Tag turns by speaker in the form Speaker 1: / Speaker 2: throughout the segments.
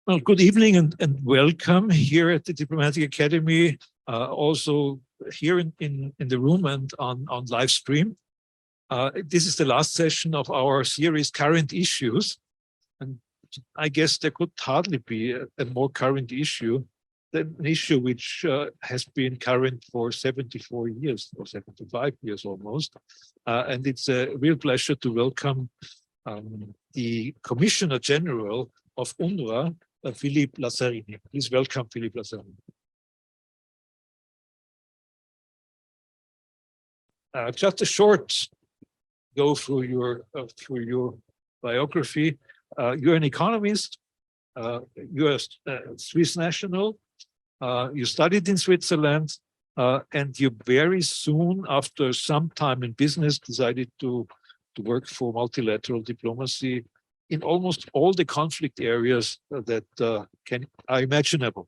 Speaker 1: Well, good evening and welcome here at the Diplomatic Academy, also here in the room and on live stream. This is the last session of our series, Current Issues. And I guess there could hardly be a more current issue than an issue which has been current for 74 years or 75 years almost. And it's a real pleasure to welcome the Commissioner General of UNRWA, Philippe Lazzarini. Please welcome Philippe Lazzarini. Just a short go through your biography. You're an economist. You're a Swiss national. You studied in Switzerland, and you very soon, after some time in business, decided to work for multilateral diplomacy in almost all the conflict areas that are imaginable.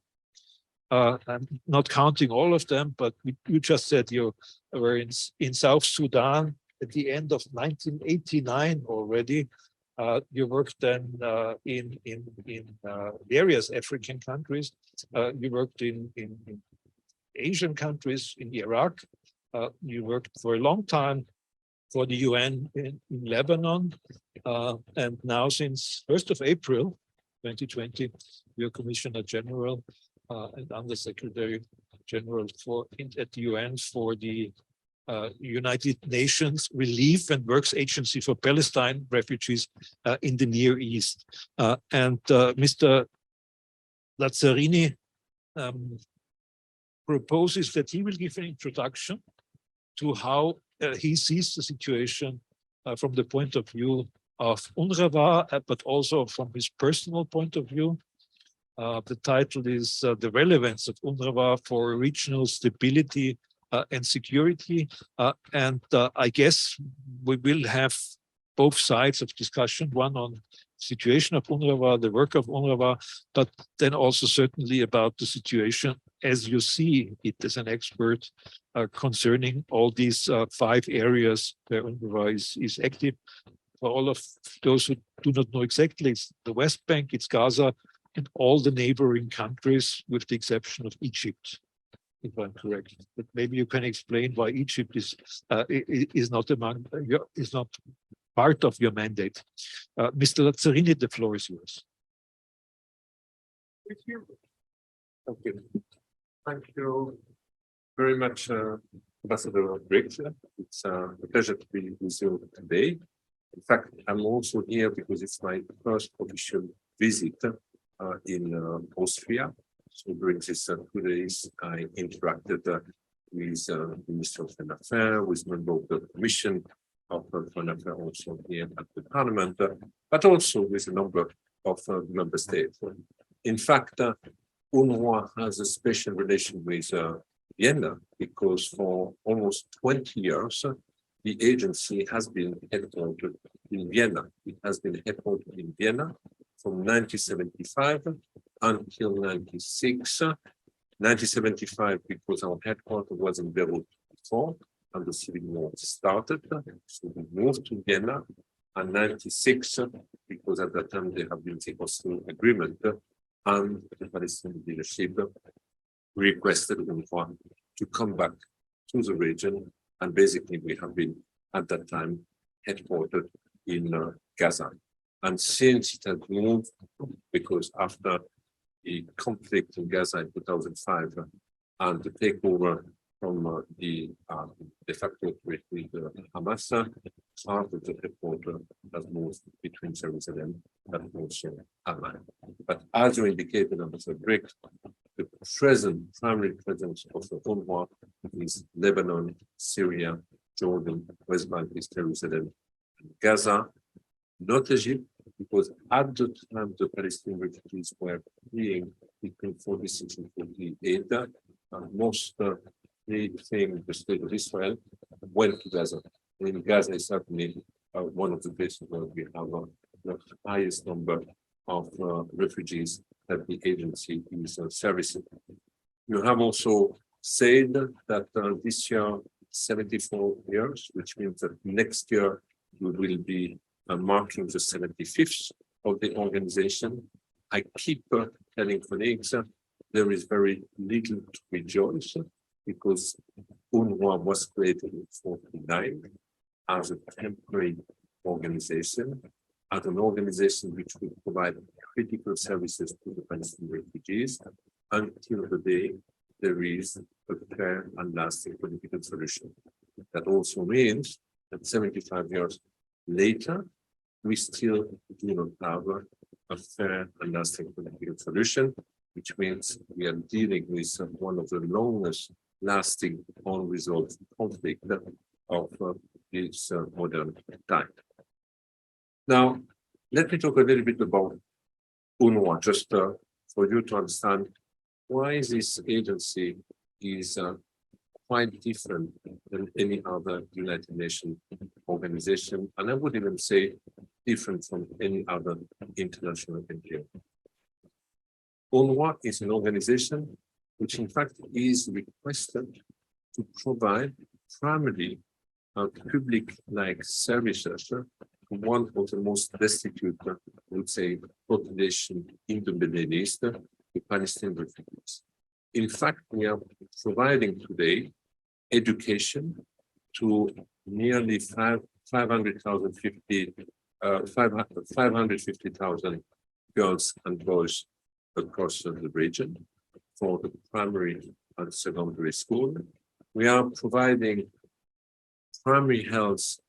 Speaker 1: I'm not counting all of them, but you just said you were in South Sudan at the end of 1989 already. You worked then in various African countries. You worked in Asian countries, in Iraq. You worked for a long time for the UN in Lebanon. And now since 1st of April, 2020, you're Commissioner General and Under Secretary General at the UN for the United Nations Relief and Works Agency for Palestine refugees in the Near East. And Mr. Lazzarini proposes that he will give an introduction to how he sees the situation from the point of view of UNRWA, but also from his personal point of view. The title is The Relevance of UNRWA for Regional Stability and Security. And I guess we will have both sides of discussion, one on situation of UNRWA, the work of UNRWA, but then also certainly about the situation as you see it as an expert concerning all these 5 areas where UNRWA is active. For all of those who do not know exactly, it's the West Bank, it's Gaza, and all the neighboring countries, with the exception of Egypt, if I'm correct. But maybe you can explain why Egypt is not part of your mandate. Mr. Lazzarini, the floor is yours.
Speaker 2: Thank you. Thank you very much, Ambassador Brix. It's a pleasure to be with you today. In fact, I'm also here because it's my first official visit in Austria. So during these 2 days, I interacted with the Minister of Foreign Affairs, with members of the Commission of Foreign Affairs also here at the Parliament, but also with a number of member states. In fact, UNRWA has a special relation with Vienna because for almost 20 years, the agency has been headquartered in Vienna. It has been headquartered in Vienna from 1975 until 96. 1975 because our headquarters was in Beirut before, and the civil war started, so we moved to Vienna. And 96 because at that time there have been the Oslo Agreement, and the Palestinian leadership requested UNRWA to come back to the region, and basically we have been at that time headquartered in Gaza. And since it had moved, because after the conflict in Gaza in 2005 and the takeover from the de facto with Hamas, part of the headquarters has moved between Jerusalem and also Amman. But as you indicated, Ambassador Brix, the primary presence of the UNRWA is Lebanon, Syria, Jordan, West Bank, East Jerusalem, and Gaza, not Egypt, because at the time the Palestinian refugees were fleeing between 46 and 48, and most fleeing the state of Israel went to Gaza. And in Gaza is certainly one of the places where we have the highest number of refugees that the agency is servicing. You have also said that this year, 74 years, which means that next year we will be marking the 75th of the organization. I keep telling colleagues there is very little to rejoice because UNRWA was created in 1949 as a temporary organization, as an organization which would provide critical services to the Palestinian refugees until the day there is a fair and lasting political solution. That also means that 75 years later, we still do not have a fair and lasting political solution, which means we are dealing with one of the longest lasting unresolved conflict of this modern time. Now, let me talk a little bit about UNRWA, just for you to understand why this agency is quite different than any other United Nations organization, and I would even say different from any other international NGO. UNRWA is an organization which in fact is requested to provide primarily public-like services to one of the most destitute, I would say, population in the Middle East, the Palestinian refugees. In fact, we are providing today education to nearly 550,000 girls and boys across the region for the primary and secondary school. We are providing primary health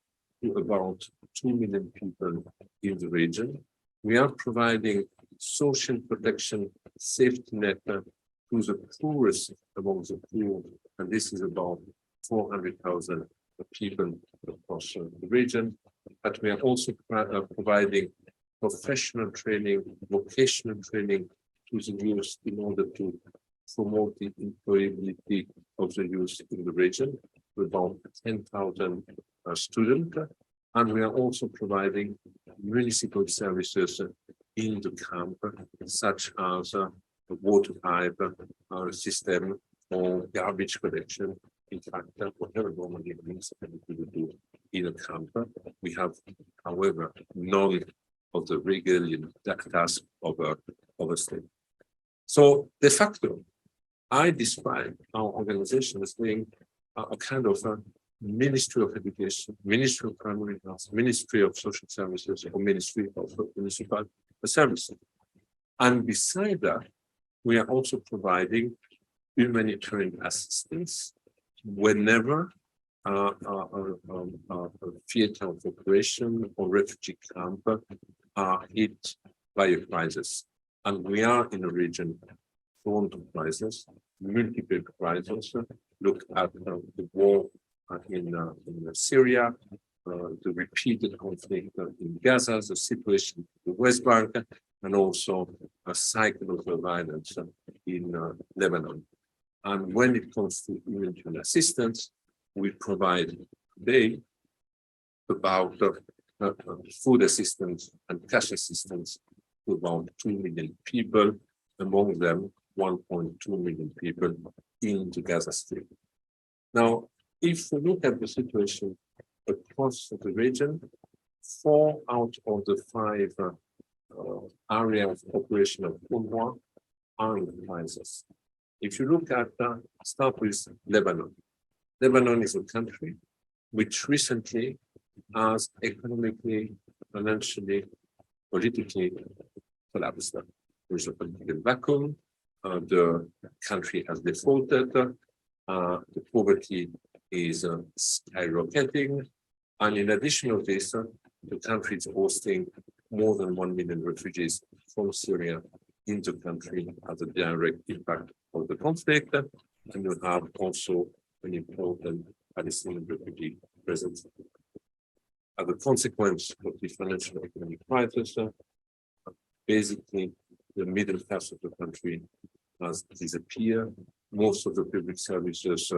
Speaker 2: to about 2 million people in the region. We are providing social protection safety net to the poorest among the poor, and this is about 400,000 people across the region. But we are also providing professional training, vocational training to the youth in order to promote the employability of the youth in the region, with about 10,000 students. And we are also providing municipal services in the camp, such as a water pipe system or garbage collection. In fact, whatever normally a municipality would do in a camp, we have, however, none of the regular task of a state. So, de facto, I describe our organization as being a kind of a Ministry of Education, Ministry of Primary Health, Ministry of Social Services, or Ministry of Municipal Services. And beside that, we are also providing humanitarian assistance whenever a theater of operation or refugee camp are hit by a crisis. And we are in a region prone to crisis, multiple crises. Look at the war in Syria, the repeated conflict in Gaza, the situation in the West Bank, and also a cycle of violence in Lebanon. And when it comes to humanitarian assistance, we provide today about food assistance and cash assistance to about 2 million people, among them 1.2 million people in the Gaza Strip. Now, if we look at the situation across the region, 4 out of the 5 areas of operation of UNRWA are in crisis. If you look at, start with Lebanon. Lebanon is a country which recently has economically, financially, politically collapsed. There is a political vacuum. The country has defaulted. The poverty is skyrocketing. And in addition to this, the country is hosting more than 1 million refugees from Syria in the country as a direct impact of the conflict. And you have also an important Palestinian refugee presence. As a consequence of the financial economic crisis, basically the middle class of the country has disappeared. Most of the public services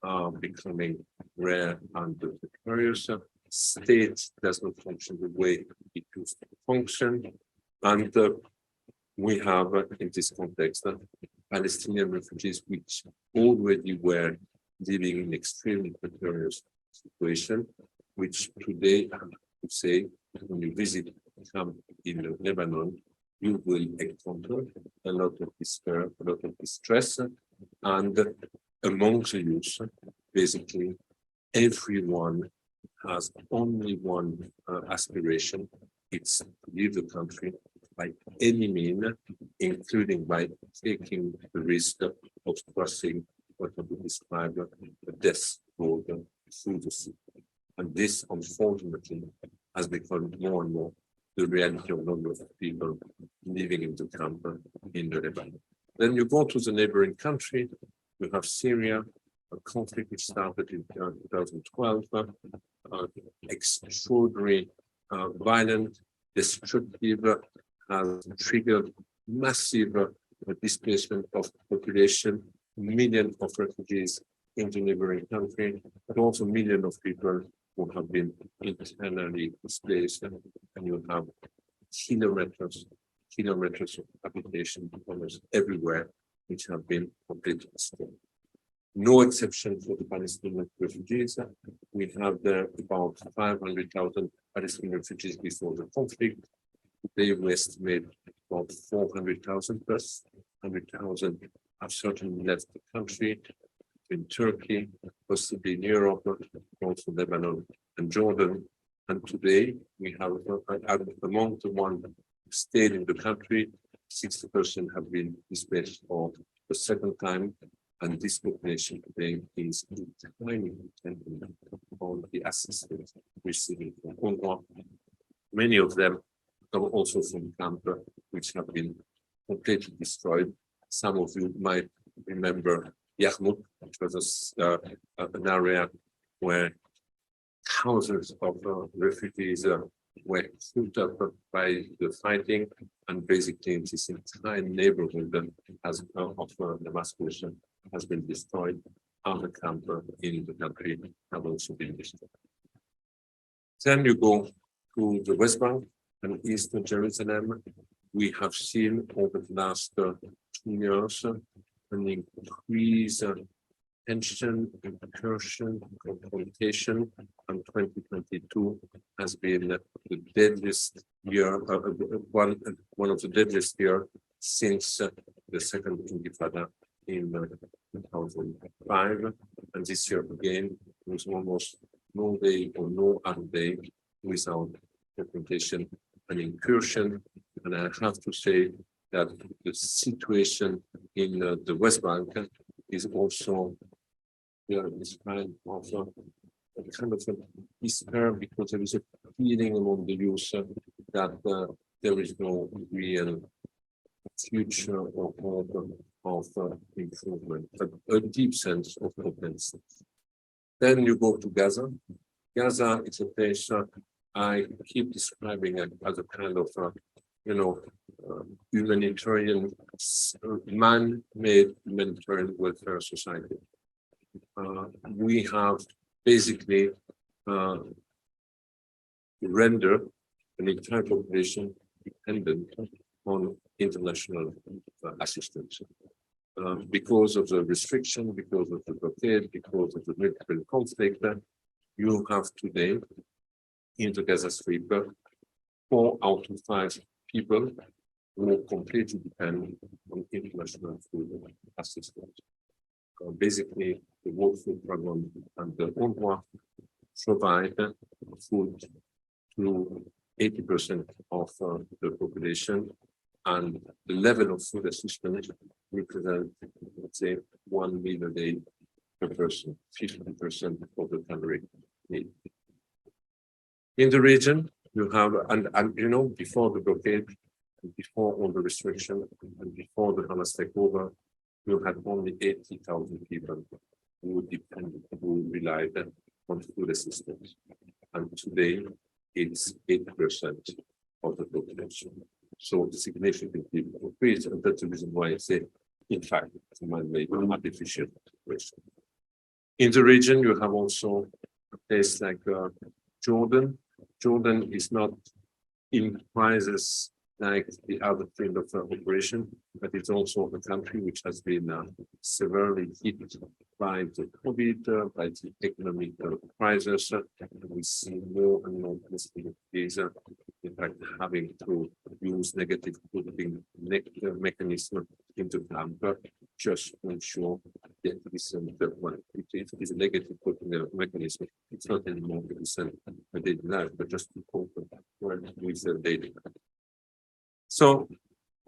Speaker 2: are becoming rare and precarious. State does not function the way it used to function. And we have, in this context, Palestinian refugees which already were living in extremely precarious situation, which today, I have to say, when you visit camp in Lebanon, you will encounter a lot of despair, a lot of distress, and among the youth, basically, everyone has only one aspiration, it's to leave the country by any means, including by taking the risk of crossing what we describe the death road through the sea. And this, unfortunately, has become more and more the reality of a number of people living in the camp in the Lebanon. Then you go to the neighboring country, you have Syria, a conflict which started in 2012, extraordinary, violent, destructive, has triggered massive displacement of population, millions of refugees in the neighboring country, but also millions of people who have been internally displaced, and you have kilometers of habitation almost everywhere, which have been completely destroyed. No exception for the Palestinian refugees. We have there about 500,000 Palestinian refugees before the conflict. Today we estimate about 400,000 plus 100,000 have certainly left the country in Turkey, possibly in Europe, also Lebanon and Jordan. And today we have among the ones who stayed in the country, 60% have been displaced for the second time. And this population today is entirely dependent on the assistance receiving from UNRWA. Many of them come also from camps which have been completely destroyed. Some of you might remember Yarmouk, which was an area where thousands of refugees were put up by the fighting, and basically this entire neighborhood of Damascus has been destroyed, and the camp in the country have also been destroyed. Then you go to the West Bank and Eastern Jerusalem. We have seen over the last 2 years an increase tension, incursion, confrontation, and 2022 has been the deadliest year, one of the deadliest years since the second Intifada in 2005. And this year again, there was almost no day or no other day without confrontation and incursion. And I have to say that the situation in the West Bank is also described of a kind of a despair, because there is a feeling among the youth that there is no real future or hope of improvement, a deep sense of hopelessness. Then you go to Gaza. Gaza is a place I keep describing it as a kind of humanitarian, man-made humanitarian welfare society. We have basically rendered an entire population dependent on international assistance. Because of the restriction, because of the blockade, because of the military conflict, you have today in the Gaza Strip 4 out of 5 people who completely depend on international food assistance. Basically, the World Food Program and the UNRWA provide food to 80% of the population, and the level of food assistance represents, let's say, 1 meal a day per person, 50% of the calorie need. In the region, you have, and you know, before the blockade, before all the restriction, and before the Hamas takeover, you had only 80,000 people who depended, who relied on food assistance. And today, it's 8% of the population. So significantly increased, and that's the reason why I say, in fact, it's a man-made artificial situation. In the region, you have also a place like Jordan. Jordan is not in crisis like the other field of operation, but it's also a country which has been severely hit by the COVID, by the economic crisis. We see more and more Palestinian in fact, having to use negative coding mechanism into camp just to ensure that this it is a negative coding mechanism. It's not anymore a daily life, but just to cope with the daily life. So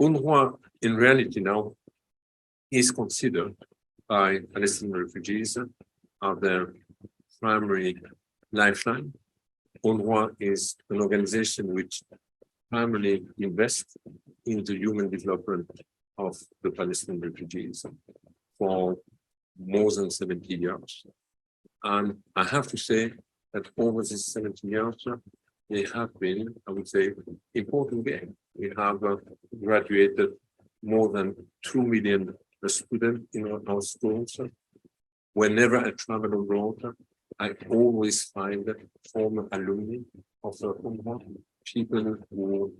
Speaker 2: UNRWA in reality now is considered by Palestinian refugees as their primary lifeline. UNRWA is an organization which primarily invests in the human development of the Palestinian refugees for more than 70 years. And I have to say that over these 70 years, they have been, I would say, important gain. We have graduated more than 2 million students in our schools. Whenever I travel abroad, I always find former alumni of UNRWA, people who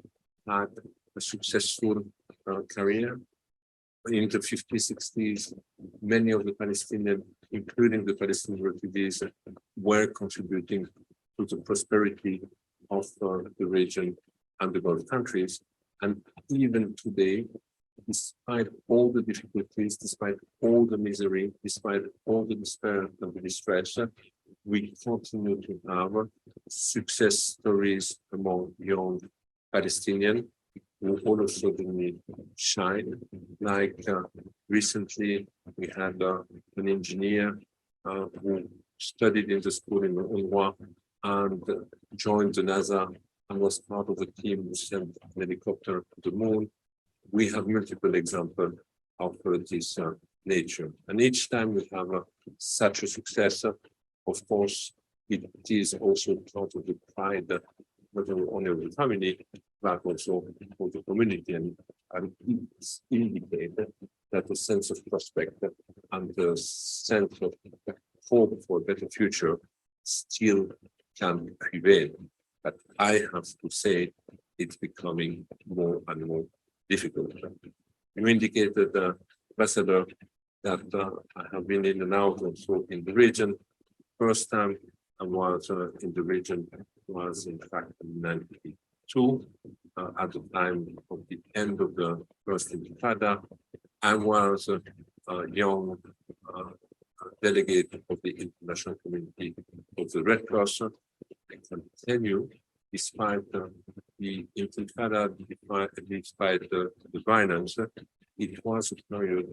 Speaker 2: had a successful career in the 50s, 60s. Many of the Palestinians, including the Palestinian refugees, were contributing to the prosperity of the region and the Gulf countries. And even today, despite all the difficulties, despite all the misery, despite all the despair and the distress, we continue to have success stories among young Palestinians who all of a sudden shine. Like recently, we had an engineer who studied in the school in UNRWA and joined the NASA and was part of the team who sent an helicopter to the moon. We have multiple examples of this nature. And each time we have such a success, of course, it is also part of the pride, not only of the family, but also for the community. And it's indicated that the sense of prospect and the sense of hope for a better future still can prevail. But I have to say it's becoming more and more difficult. You indicated, Ambassador, that I have been in and out also in the region. First time I was in the region was in fact in 1992, at the time of the end of the First Intifada. I was a young delegate of the international community of the Red Cross. I can tell you, despite the Intifada, despite the violence, it was a period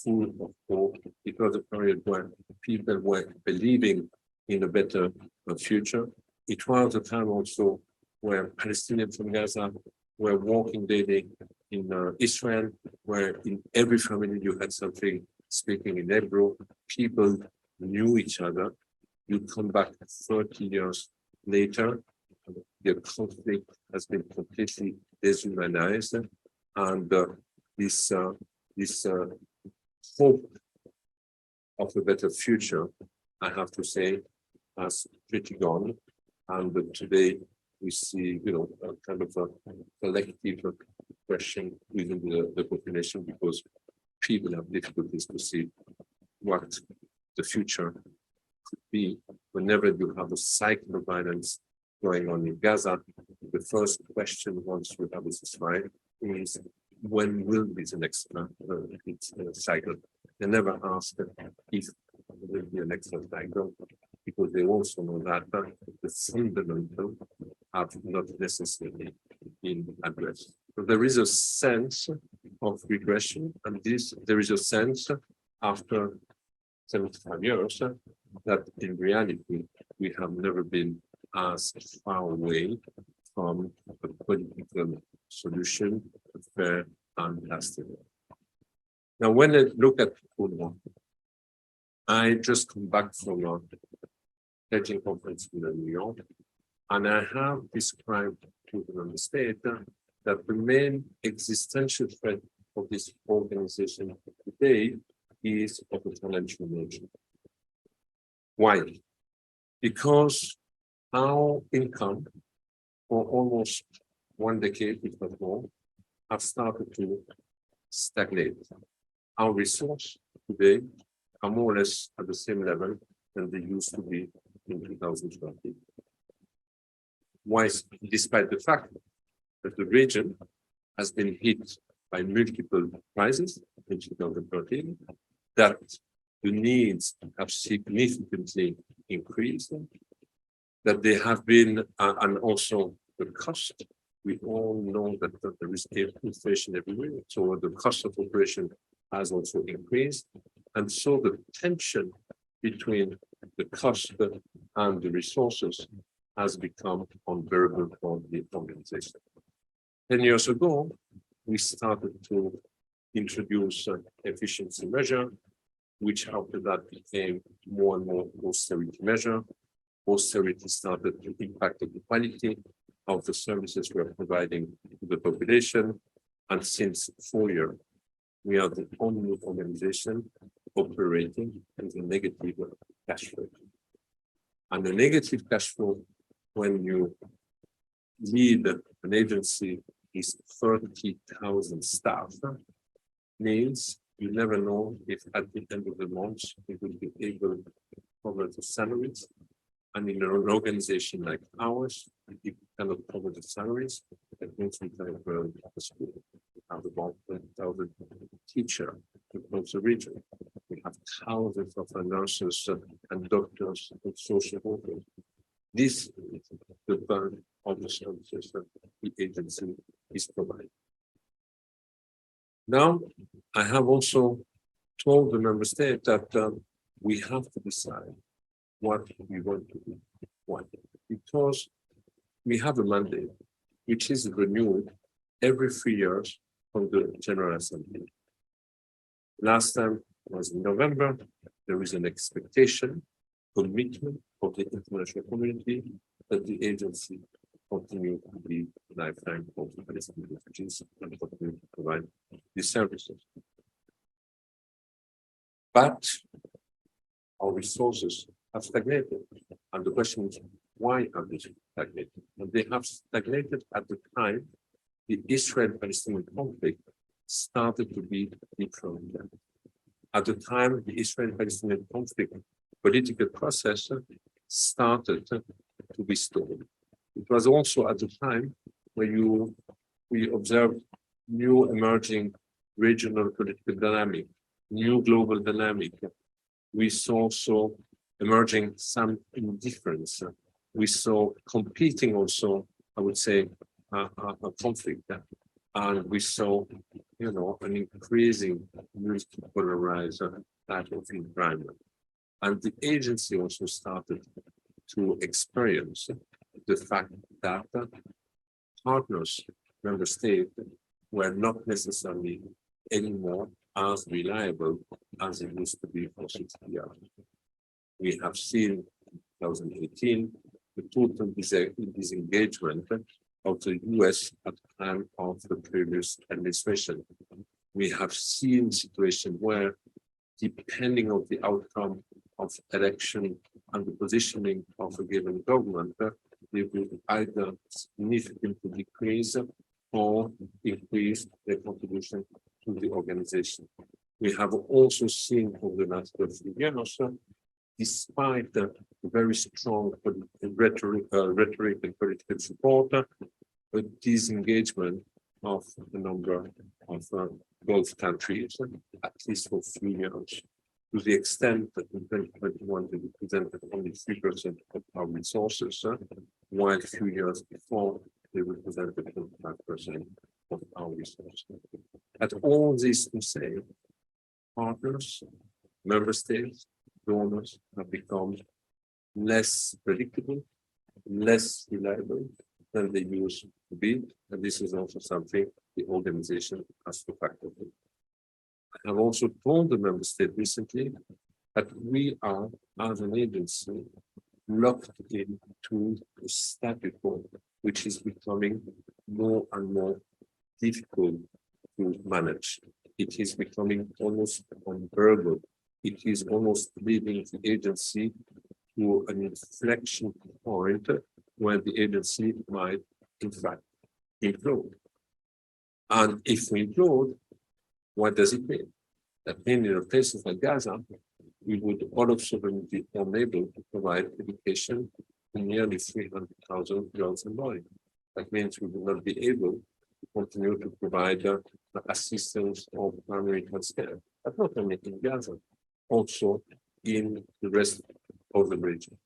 Speaker 2: full of hope. It was a period where people were believing in a better future. It was a time also where Palestinians from Gaza were walking daily in Israel, where in every family you had something speaking in Hebrew. People knew each other. You come back 30 years later, the conflict has been completely dehumanized, and this hope of a better future, I have to say, has pretty gone. And today we see, a kind of a collective question within the population, because people have difficulties to see what the future could be. Whenever you have a cycle of violence going on in Gaza, the first question once you have a ceasefire is, when will be the next cycle? They never ask if there will be a next cycle, because they also know that the fundamentals have not necessarily been addressed. So there is a sense of regression, and there is a sense after 75 years that in reality we have never been as far away from a political solution, fair and lasting. Now, when I look at UNRWA, I just come back from a pledging conference in New York, and I have described to the member state that the main existential threat of this organization today is of a financial nature. Why? Because our income for almost one decade, if not more, have started to stagnate. Our resources today are more or less at the same level than they used to be in 2020. Why, despite the fact that the region has been hit by multiple crises in 2013, that the needs have significantly increased, that they have been, and also the cost. We all know that there is inflation everywhere, so the cost of operation has also increased. And so the tension between the cost and the resources has become unbearable for the organization. 10 years ago, we started to introduce efficiency measure, which after that became more and more austerity measure. Austerity started to impact the quality of the services we are providing to the population. And since 4 years, we are the only organization operating with a negative cash flow. And a negative cash flow, when you lead an agency is 30,000 staff, means you never know if at the end of the month you will be able to cover the salaries. And in an organization like ours, if you cannot cover the salaries, that means we have a school. We have about 20,000 teachers across the region. We have thousands of nurses and doctors and social workers. This is the burden of the services that the agency is providing. Now, I have also told the member state that we have to decide what we want to do. Why? Because we have a mandate which is renewed every 3 years from the General Assembly. Last time was in November. There is an expectation, commitment of the international community that the agency continue to be lifeline of the Palestinian refugees and continue to provide these services. But our resources have stagnated. And the question is, why have they stagnated? And they have stagnated at the time the Israel-Palestinian conflict started to be different. At the time, the Israel-Palestinian conflict political process started to be stalled. It was also at the time where we observed new emerging regional political dynamic, new global dynamic. We saw also emerging some indifference. We saw competing also, I would say, a conflict. And we saw, an increasing multipolarized type of environment. And the agency also started to experience the fact that partners, member states, were not necessarily anymore as reliable as it used to be for 60 years. We have seen in 2018 the total disengagement of the US at the time of the previous administration. We have seen situations where, depending on the outcome of election and the positioning of a given government, they will either significantly decrease or increase their contribution to the organization. We have also seen over the last few years, despite the very strong rhetoric and political support, a disengagement of a number of Gulf countries, at least for a few years, to the extent that in 2021 they represented only 3% of our resources, while a few years before they represented 25% of our resources. At all this to say, partners, member states, donors have become less predictable, less reliable than they used to be, and this is also something the organization has to factor in. I have also told the member state recently that we are, as an agency, locked into a status quo, which is becoming more and more difficult to manage. It is becoming almost unbearable. It is almost leading the agency to an inflection point where the agency might, in fact, implode. And if we implode, what does it mean? That means in places like Gaza, we would all of a sudden be unable to provide education to nearly 300,000 girls and boys. That means we will not be able to continue to provide assistance or primary health care. But not only in Gaza, also in the rest of the region.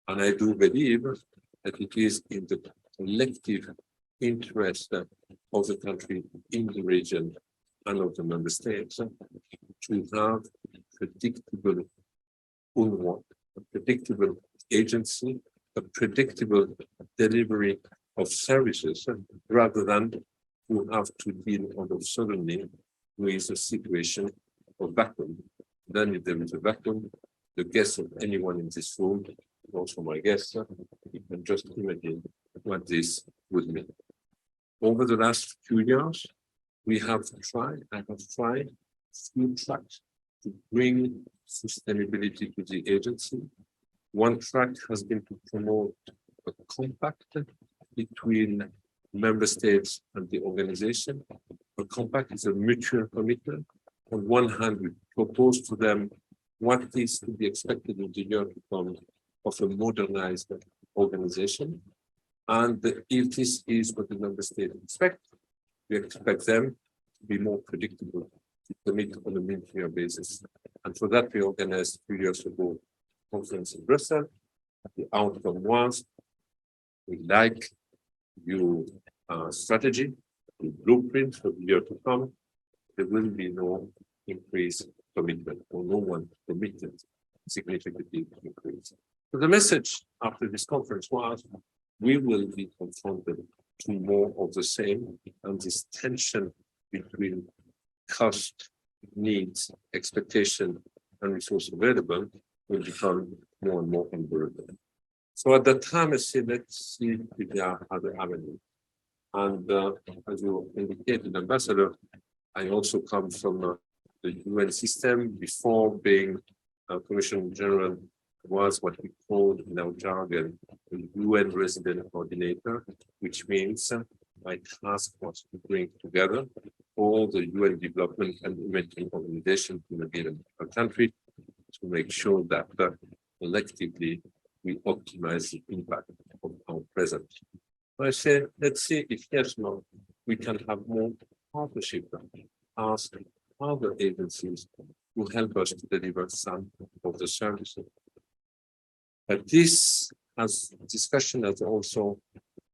Speaker 2: And I do believe that it is in the collective interest of the country in the region and of the member states to have predictable UNRWA, a predictable agency, a predictable delivery of services, rather than to have to deal all of suddenly with a situation of vacuum. Then if there is a vacuum, the guess of anyone in this room, also my guess, you can just imagine what this would mean. Over the last few years, I have tried few tracks to bring sustainability to the agency. One track has been to promote a compact between member states and the organization. A compact is a mutual commitment. On one hand, we propose to them what is to be expected in the year to come of a modernized organization. And if this is what the member states expect, we expect them to be more predictable, to commit on a mid-year basis. And for that, we organized 3 years ago a conference in Brussels. The outcome was, we like your strategy, the blueprint for the year to come. There will be no increased commitment, or no one committed significantly increase. So the message after this conference was, we will be confronted to more of the same, and this tension between cost, needs, expectation, and resource available will become more and more unbearable. So at that time, I said, let's see if there are other avenues. And as you indicated, Ambassador, I also come from the UN system. Before being Commissioner General, was what we called in our jargon the UN resident coordinator, which means my task was to bring together all the UN development and humanitarian organizations in a given country to make sure that collectively we optimize the impact of our presence. So I say, let's see if yes or no, we can have more partnership, ask other agencies to help us to deliver some of the services. But this discussion has also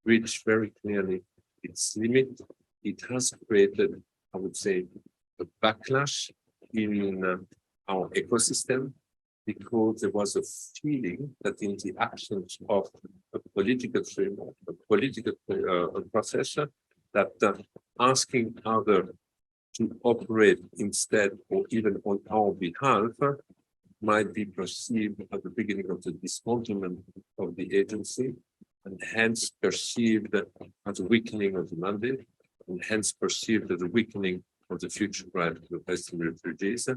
Speaker 2: reached very clearly its limit. It has created, I would say, a backlash in our ecosystem, because there was a feeling that in the absence of a political framework, a political process, that asking others to operate instead or even on our behalf might be perceived at the beginning of the dismantlement of the agency, and hence perceived as a weakening of the mandate, and hence perceived as a weakening of the future right to the Palestinian refugees,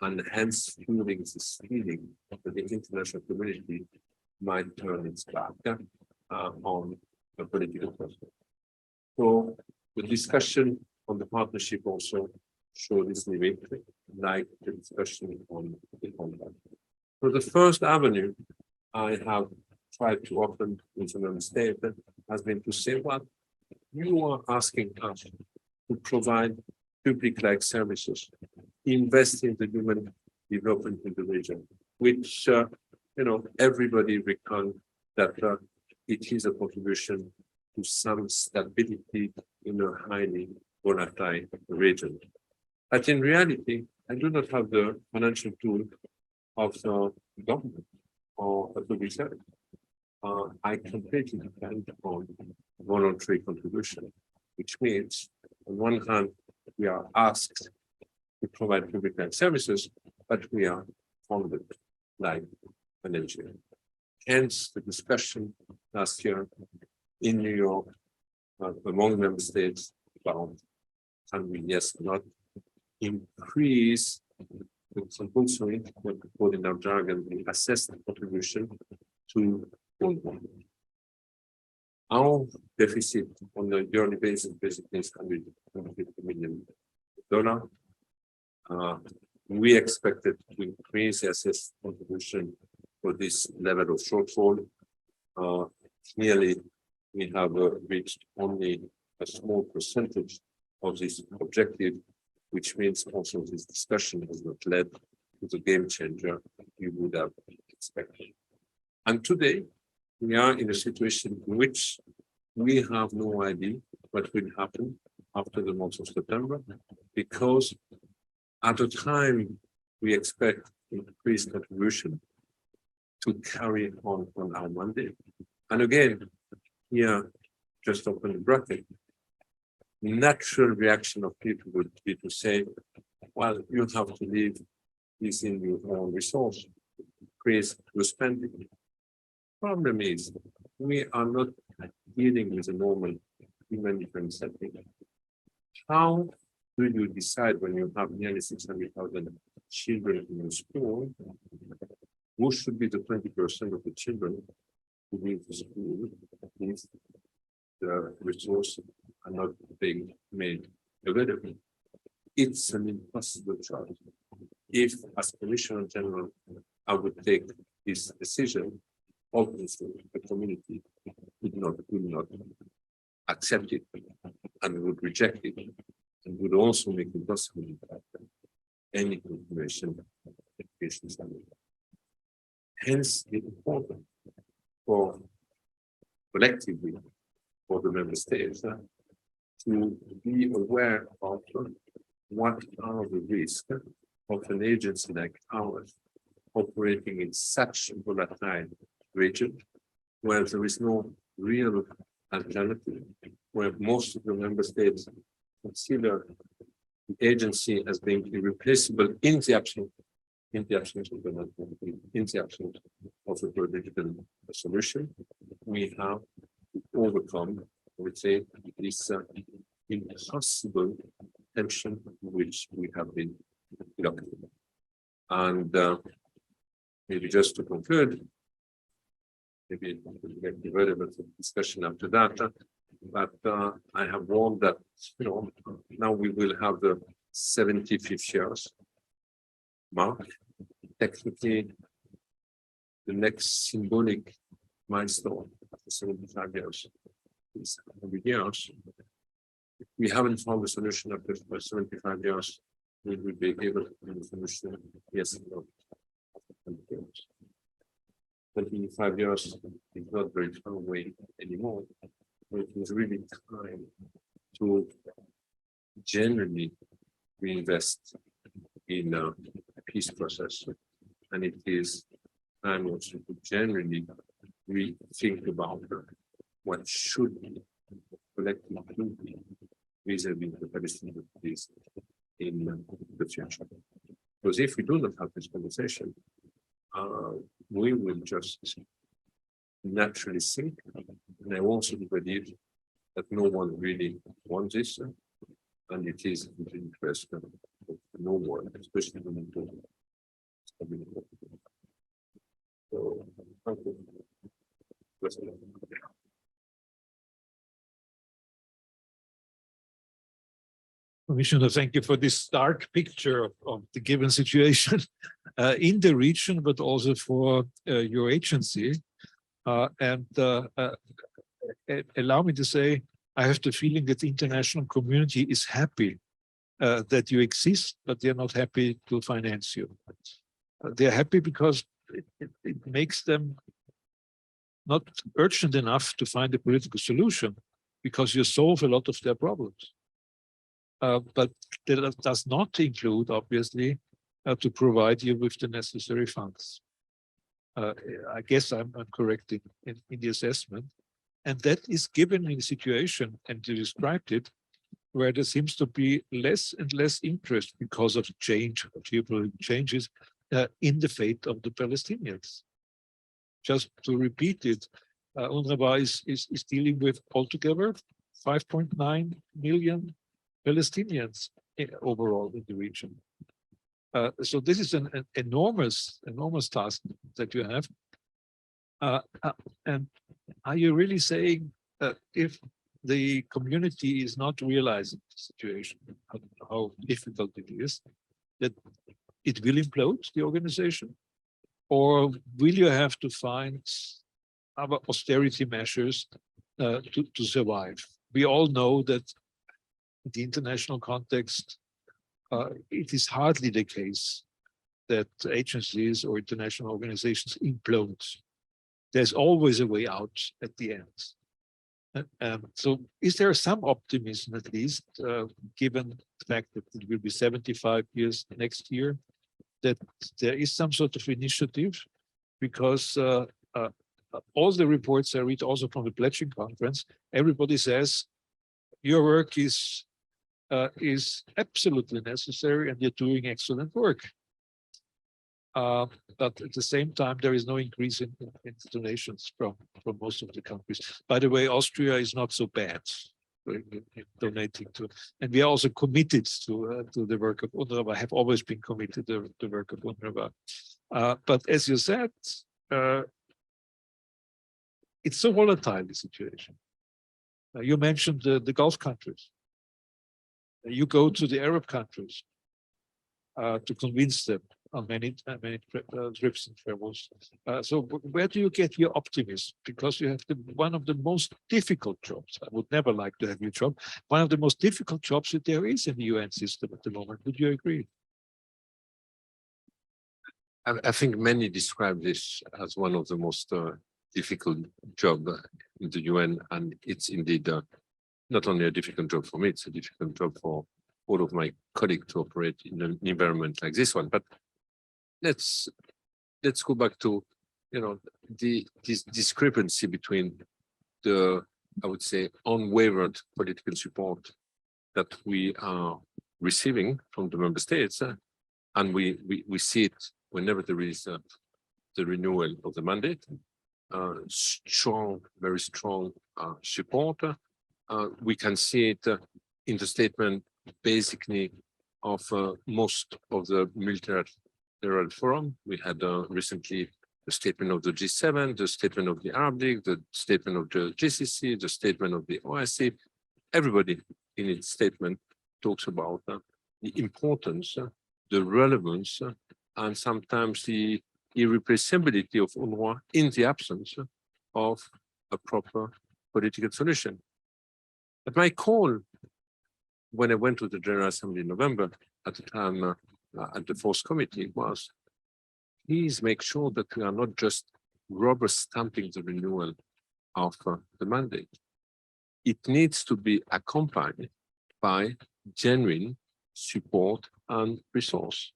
Speaker 2: and hence fueling this feeling that the international community might turn its back on the political process. So the discussion on the partnership also showed this limit, like the discussion on the compact. So the first avenue I have tried to open with the member state has been to say, well, you are asking us to provide public-like services, invest in the human development in the region, which everybody reckons that it is a contribution to some stability in a highly volatile region. But in reality, I do not have the financial tool of the government or of the research. I completely depend on voluntary contribution, which means on one hand, we are asked to provide public services, but we are funded like an NGO. Hence the discussion last year in New York among member states about can we yes not increase the compulsory, what we call in our jargon, the assessed contribution to UNRWA. Our deficit on a yearly basis basically is $150 million. We expected to increase the assessed contribution for this level of shortfall. Clearly, we have reached only a small percentage of this objective, which means also this discussion has not led to the game changer we would have expected. And today, we are in a situation in which we have no idea what will happen after the month of September, because at the time we expect increased contribution to carry on our mandate. And again, here, just open the bracket, natural reaction of people would be to say, well, you have to leave this in your own resource, increase your spending. Problem is, we are not dealing with a normal humanitarian setting. How do you decide when you have nearly 600,000 children in your school, who should be the 20% of the children who leave the school if the resources are not being made available? It's an impossible choice. If, as Commissioner General, I would take this decision, obviously the community would not accept it and would reject it, and would also make it possible that any confirmation is done. Hence, it's important for collectively for the member states to be aware of what are the risks of an agency like ours operating in such a volatile region where there is no real alternative, where most of the member states consider the agency as being irreplaceable in the absence of a political solution. We have to overcome, I would say, this impossible tension which we have been locked in. And maybe just to conclude, maybe we'll get the relevant discussion after that. But I have warned that, now we will have the 75th years mark. Technically, the next symbolic milestone after 75 years is 100 years. If we haven't found a solution after 75 years, we will be able to find a solution, yes or no, after 100 years. 25 years is not very far away anymore. It is really time to generally reinvest in a peace process, and it is time also to generally rethink about what should be collective duty vis-a-vis the Palestinian peace in the future. Because if we do not have this conversation, we will just naturally sink. And I also believe that no one really wants this, and it is in the interest of no one, especially when you do. So, thank you.
Speaker 1: Commissioner, thank you for this stark picture of the given situation in the region, but also for your agency. Allow me to say, I have the feeling that the international community is happy that you exist, but they're not happy to finance you. They're happy because it makes them not urgent enough to find a political solution, because you solve a lot of their problems. But that does not include, obviously, to provide you with the necessary funds. I guess I'm correct in the assessment. And that is given in a situation, and you described it, where there seems to be less and less interest because of change, geopolitical changes, in the fate of the Palestinians. Just to repeat it, UNRWA is dealing with altogether 5.9 million Palestinians overall in the region. So this is an enormous task that you have. And are you really saying if the community is not realizing the situation, how difficult it is, that it will implode the organization, or will you have to find other austerity measures to survive? We all know that in the international context, it is hardly the case that agencies or international organizations implode. There's always a way out at the end. So is there some optimism, at least, given the fact that it will be 75 years next year, that there is some sort of initiative? Because all the reports I read also from the pledging conference, everybody says your work is absolutely necessary and you're doing excellent work. But at the same time, there is no increase in donations from most of the countries. By the way, Austria is not so bad in donating to, and we are also committed to the work of UNRWA. Have always been committed to the work of UNRWA. But as you said, it's so volatile, the situation. You mentioned the Gulf countries. You go to the Arab countries to convince them on many trips and travels. So where do you get your optimism? Because you have one of the most difficult jobs. I would never like to have your job. One of the most difficult jobs that there is in the UN system at the moment. Would you agree?
Speaker 2: I think many describe this as one of the most difficult job in the UN, and it's indeed not only a difficult job for me, it's a difficult job for all of my colleagues to operate in an environment like this one. But let's go back to this discrepancy between the, I would say, unwavered political support that we are receiving from the member states, and we see it whenever there is the renewal of the mandate. Very strong support. We can see it in the statement, basically, of most of the multilateral forum. We had recently the statement of the G7, the statement of the Arab League, the statement of the GCC, the statement of the OIC. Everybody in its statement talks about the importance, the relevance, and sometimes the irreplaceability of UNRWA in the absence of a proper political solution. But my call, when I went to the General Assembly in November, at the time at the Fourth Committee, was please make sure that we are not just rubber stamping the renewal of the mandate. It needs to be accompanied by genuine support and resource.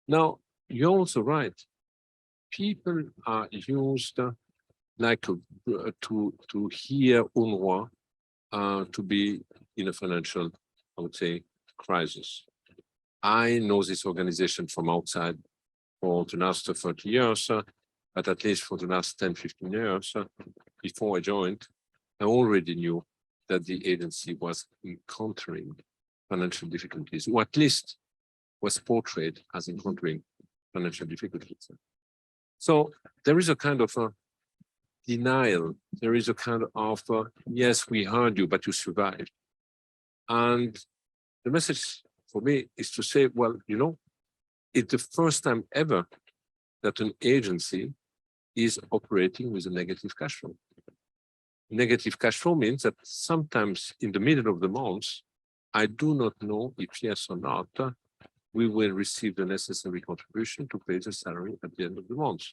Speaker 2: Now, you're also right. People are used like to hear UNRWA to be in a financial, I would say, crisis. I know this organization from outside for the last 30 years, but at least for the last 10, 15 years, before I joined, I already knew that the agency was encountering financial difficulties, or at least was portrayed as encountering financial difficulties. So there is a kind of a denial. There is a kind of, yes, we heard you, but you survived. And the message for me is to say, well, it's the first time ever that an agency is operating with a negative cash flow. Negative cash flow means that sometimes in the middle of the month, I do not know if yes or not, we will receive the necessary contribution to pay the salary at the end of the month.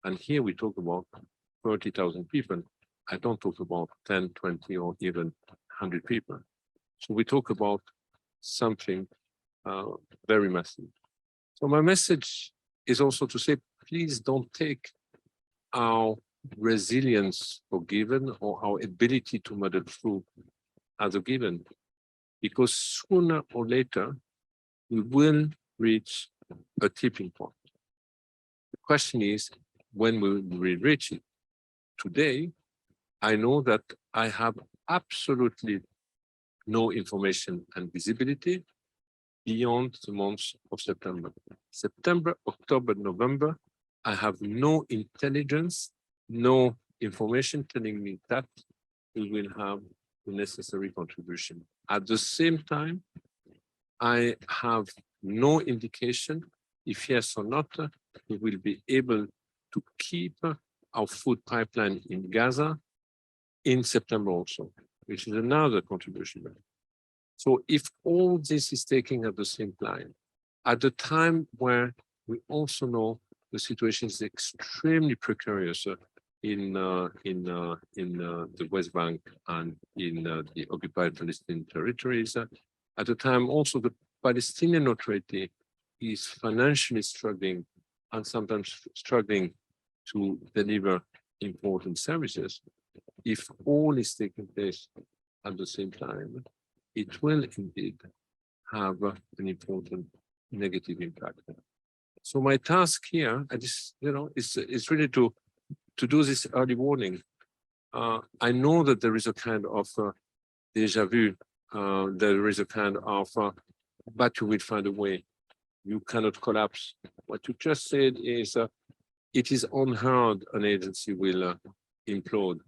Speaker 2: And here we talk about 30,000 people. I don't talk about 10, 20, or even 100 people. So we talk about something very massive. So my message is also to say, please don't take our resilience for given or our ability to muddle through as a given, because sooner or later, we will reach a tipping point. The question is, when will we reach it? Today, I know that I have absolutely no information and visibility beyond the month of September. September, October, November, I have no intelligence, no information telling me that we will have the necessary contribution. At the same time, I have no indication if yes or not, we will be able to keep our food pipeline in Gaza in September also, which is another contribution. So if all this is taken at the same time, at the time where we also know the situation is extremely precarious in the West Bank and in the occupied Palestinian territories, at the time also the Palestinian Authority is financially struggling and sometimes struggling to deliver important services. If all is taking place at the same time, it will indeed have an important negative impact. So my task here, is really to do this early warning. I know that there is a kind of déjà vu. There is a kind of, but you will find a way. You cannot collapse. What you just said is, it is unheard an agency will implode.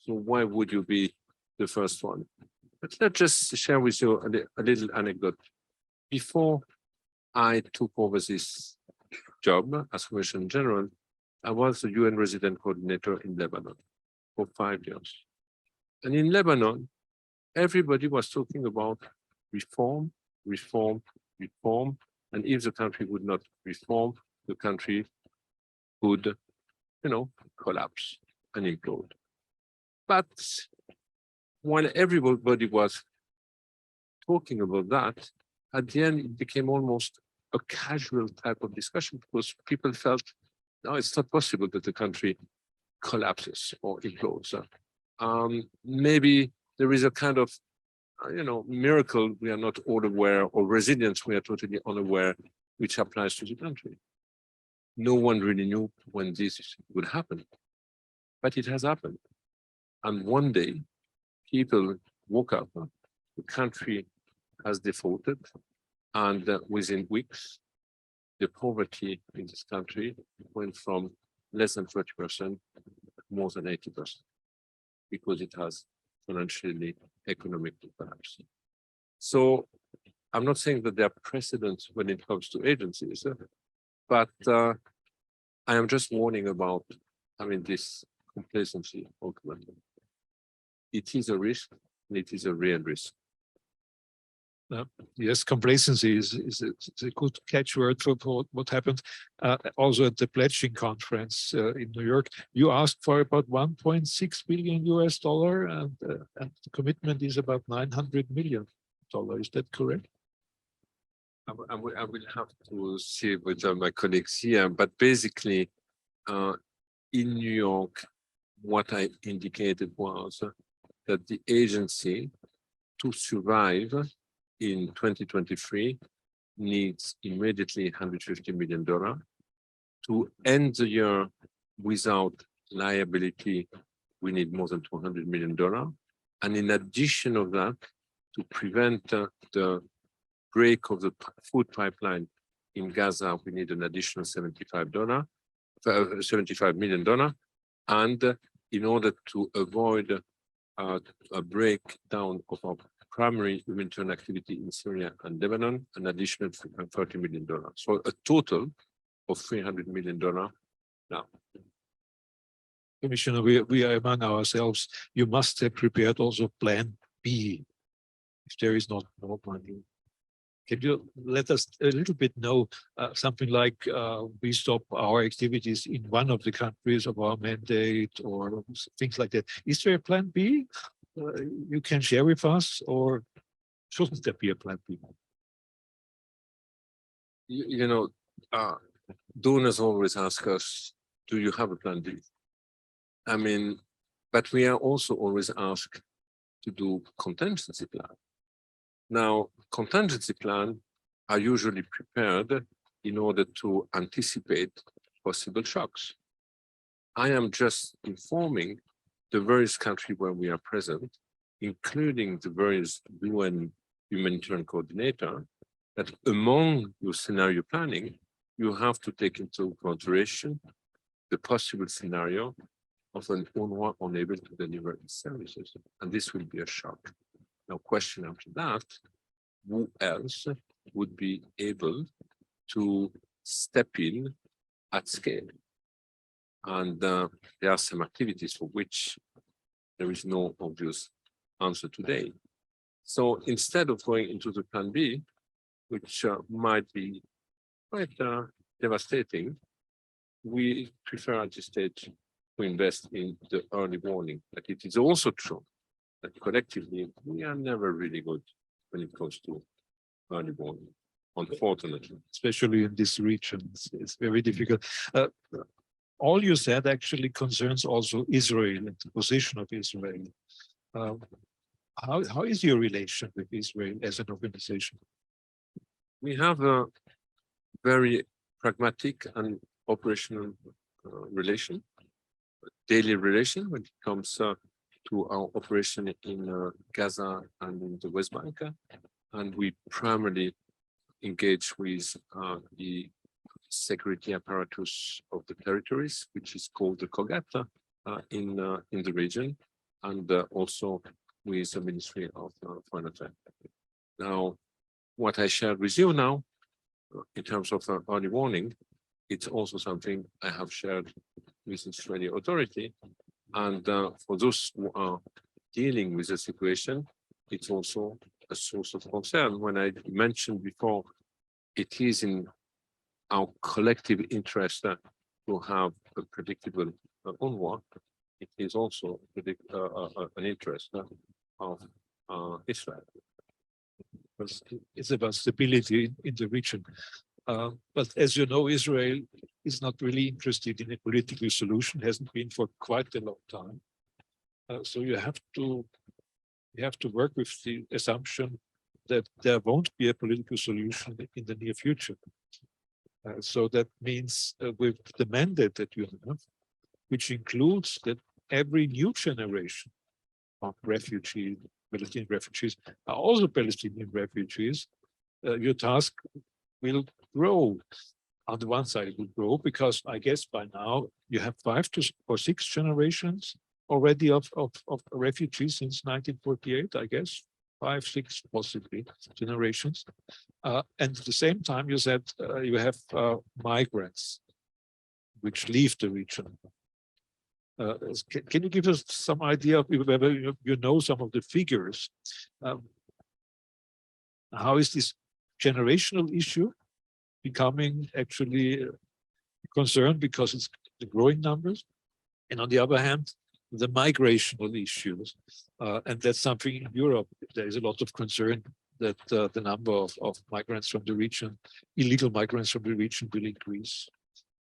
Speaker 2: So why would you be the first one? But let's just share with you a little anecdote. Before I took over this job as Commissioner General, I was the UN resident coordinator in Lebanon for 5 years. And in Lebanon, everybody was talking about reform, reform, reform. And if the country would not reform, the country would, collapse and implode. But while everybody was talking about that, at the end, it became almost a casual type of discussion because people felt, no, it's not possible that the country collapses or implodes. Maybe there is a kind of, miracle we are not all aware, or resilience we are totally unaware, which applies to the country. No one really knew when this would happen, but it has happened. And one day, people woke up, the country has defaulted, and within weeks, the poverty in this country went from less than 30% more than 80%, because it has financially, economically collapsed. So I'm not saying that there are precedents when it comes to agencies, but I am just warning about, this complacency ultimately. It is a risk, and it is a real risk.
Speaker 1: Yes, complacency is a good catchword for what happened. Also at the pledging conference in New York, you asked for about $1.6 billion and the commitment is about $900 million. Is that correct?
Speaker 2: I will have to see with my colleagues here, but basically, in New York, what I indicated was that the agency, to survive in 2023, needs immediately $150 million. To end the year without liability, we need more than $200 million. And in addition of that, to prevent the break of the food pipeline in Gaza, we need an additional $75 million. And in order to avoid a breakdown of our primary humanitarian activity in Syria and Lebanon, an additional $30 million. So a total of $300 million now.
Speaker 1: Commissioner, we are among ourselves. You must have prepared also Plan B if there is not more money. Can you let us a little bit know something like we stop our activities in one of the countries of our mandate or things like that? Is there a Plan B you can share with us, or shouldn't there be a Plan B?
Speaker 2: Donors always ask us, do you have a Plan B? But we are also always asked to do contingency plan. Now, contingency plans are usually prepared in order to anticipate possible shocks. I am just informing the various countries where we are present, including the various UN humanitarian coordinator, that among your scenario planning, you have to take into consideration the possible scenario of an UNRWA unable to deliver its services. And this will be a shock. Now, question after that, who else would be able to step in at scale? And there are some activities for which there is no obvious answer today. So instead of going into the plan B, which might be quite devastating, we prefer at this stage to invest in the early warning. But it is also true that collectively, we are never really good when it comes to early warning, unfortunately.
Speaker 1: Especially in this region, it's very difficult. All you said actually concerns also Israel and the position of Israel. How is your relation with Israel as an organization?
Speaker 2: We have a very pragmatic and operational relation, daily relation when it comes to our operation in Gaza and in the West Bank. And we primarily engage with the security apparatus of the territories, which is called the COGAT in the region, and also with the Ministry of Foreign Affairs. Now, what I shared with you now, in terms of early warning, it's also something I have shared with the Israeli authority. And for those who are dealing with the situation, it's also a source of concern. When I mentioned before, it is in our collective interest to have a predictable UNRWA. It is also an interest of Israel.
Speaker 1: It's about stability in the region. But as you know, Israel is not really interested in a political solution, hasn't been for quite a long time. So you have to work with the assumption that there won't be a political solution in the near future. So that means with the mandate that you have, which includes that every new generation of refugees, Palestinian refugees, are also Palestinian refugees, your task will grow. On the one side, it will grow because I guess by now you have 5 or 6 generations already of refugees since 1948, I guess. 5, 6 possibly generations. And at the same time, you said you have migrants which leave the region. Can you give us some idea of whether you know some of the figures? How is this generational issue becoming actually a concern because it's the growing numbers? And on the other hand, the migrational issues. And that's something in Europe, there is a lot of concern that the number of migrants from the region, illegal migrants from the region will increase.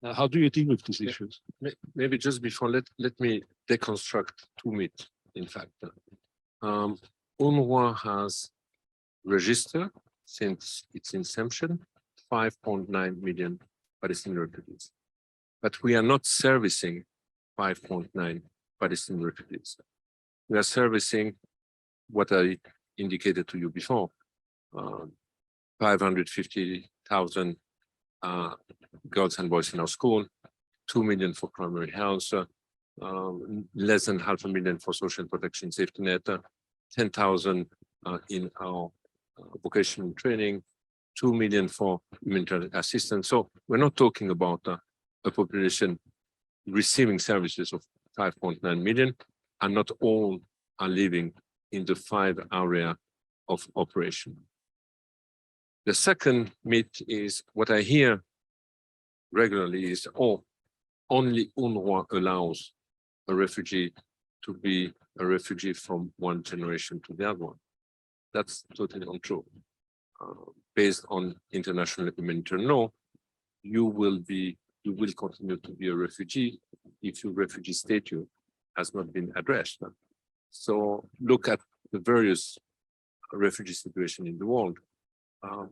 Speaker 1: How do you deal with these issues?
Speaker 2: Maybe just before, let me deconstruct 2 myths, in fact. UNRWA has registered, since its inception, 5.9 million Palestinian refugees. But we are not servicing 5.9 Palestinian refugees. We are servicing what I indicated to you before, 550,000 girls and boys in our school, 2 million for primary health, less than 500,000 for social protection safety net, 10,000 in our vocational training, 2 million for humanitarian assistance. So we're not talking about a population receiving services of 5.9 million, and not all are living in the 5 area of operation. The second myth is what I hear regularly is, oh, only UNRWA allows a refugee to be a refugee from one generation to the other one. That's totally untrue. Based on international humanitarian law, you will continue to be a refugee if your refugee status has not been addressed. So look at the various refugee situations in the world.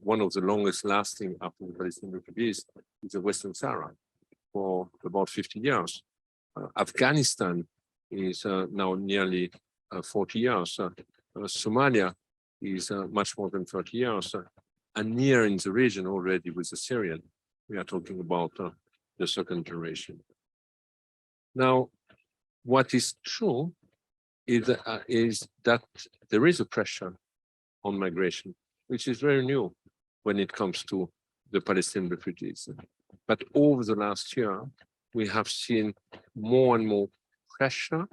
Speaker 2: One of the longest lasting after the Palestinian refugees is the Western Sahara for about 50 years. Afghanistan is now nearly 40 years. Somalia is much more than 30 years. And near in the region already with the Syrian, we are talking about the second generation. Now, what is true is that there is a pressure on migration, which is very new when it comes to the Palestinian refugees. But over the last year, we have seen more and more pressure,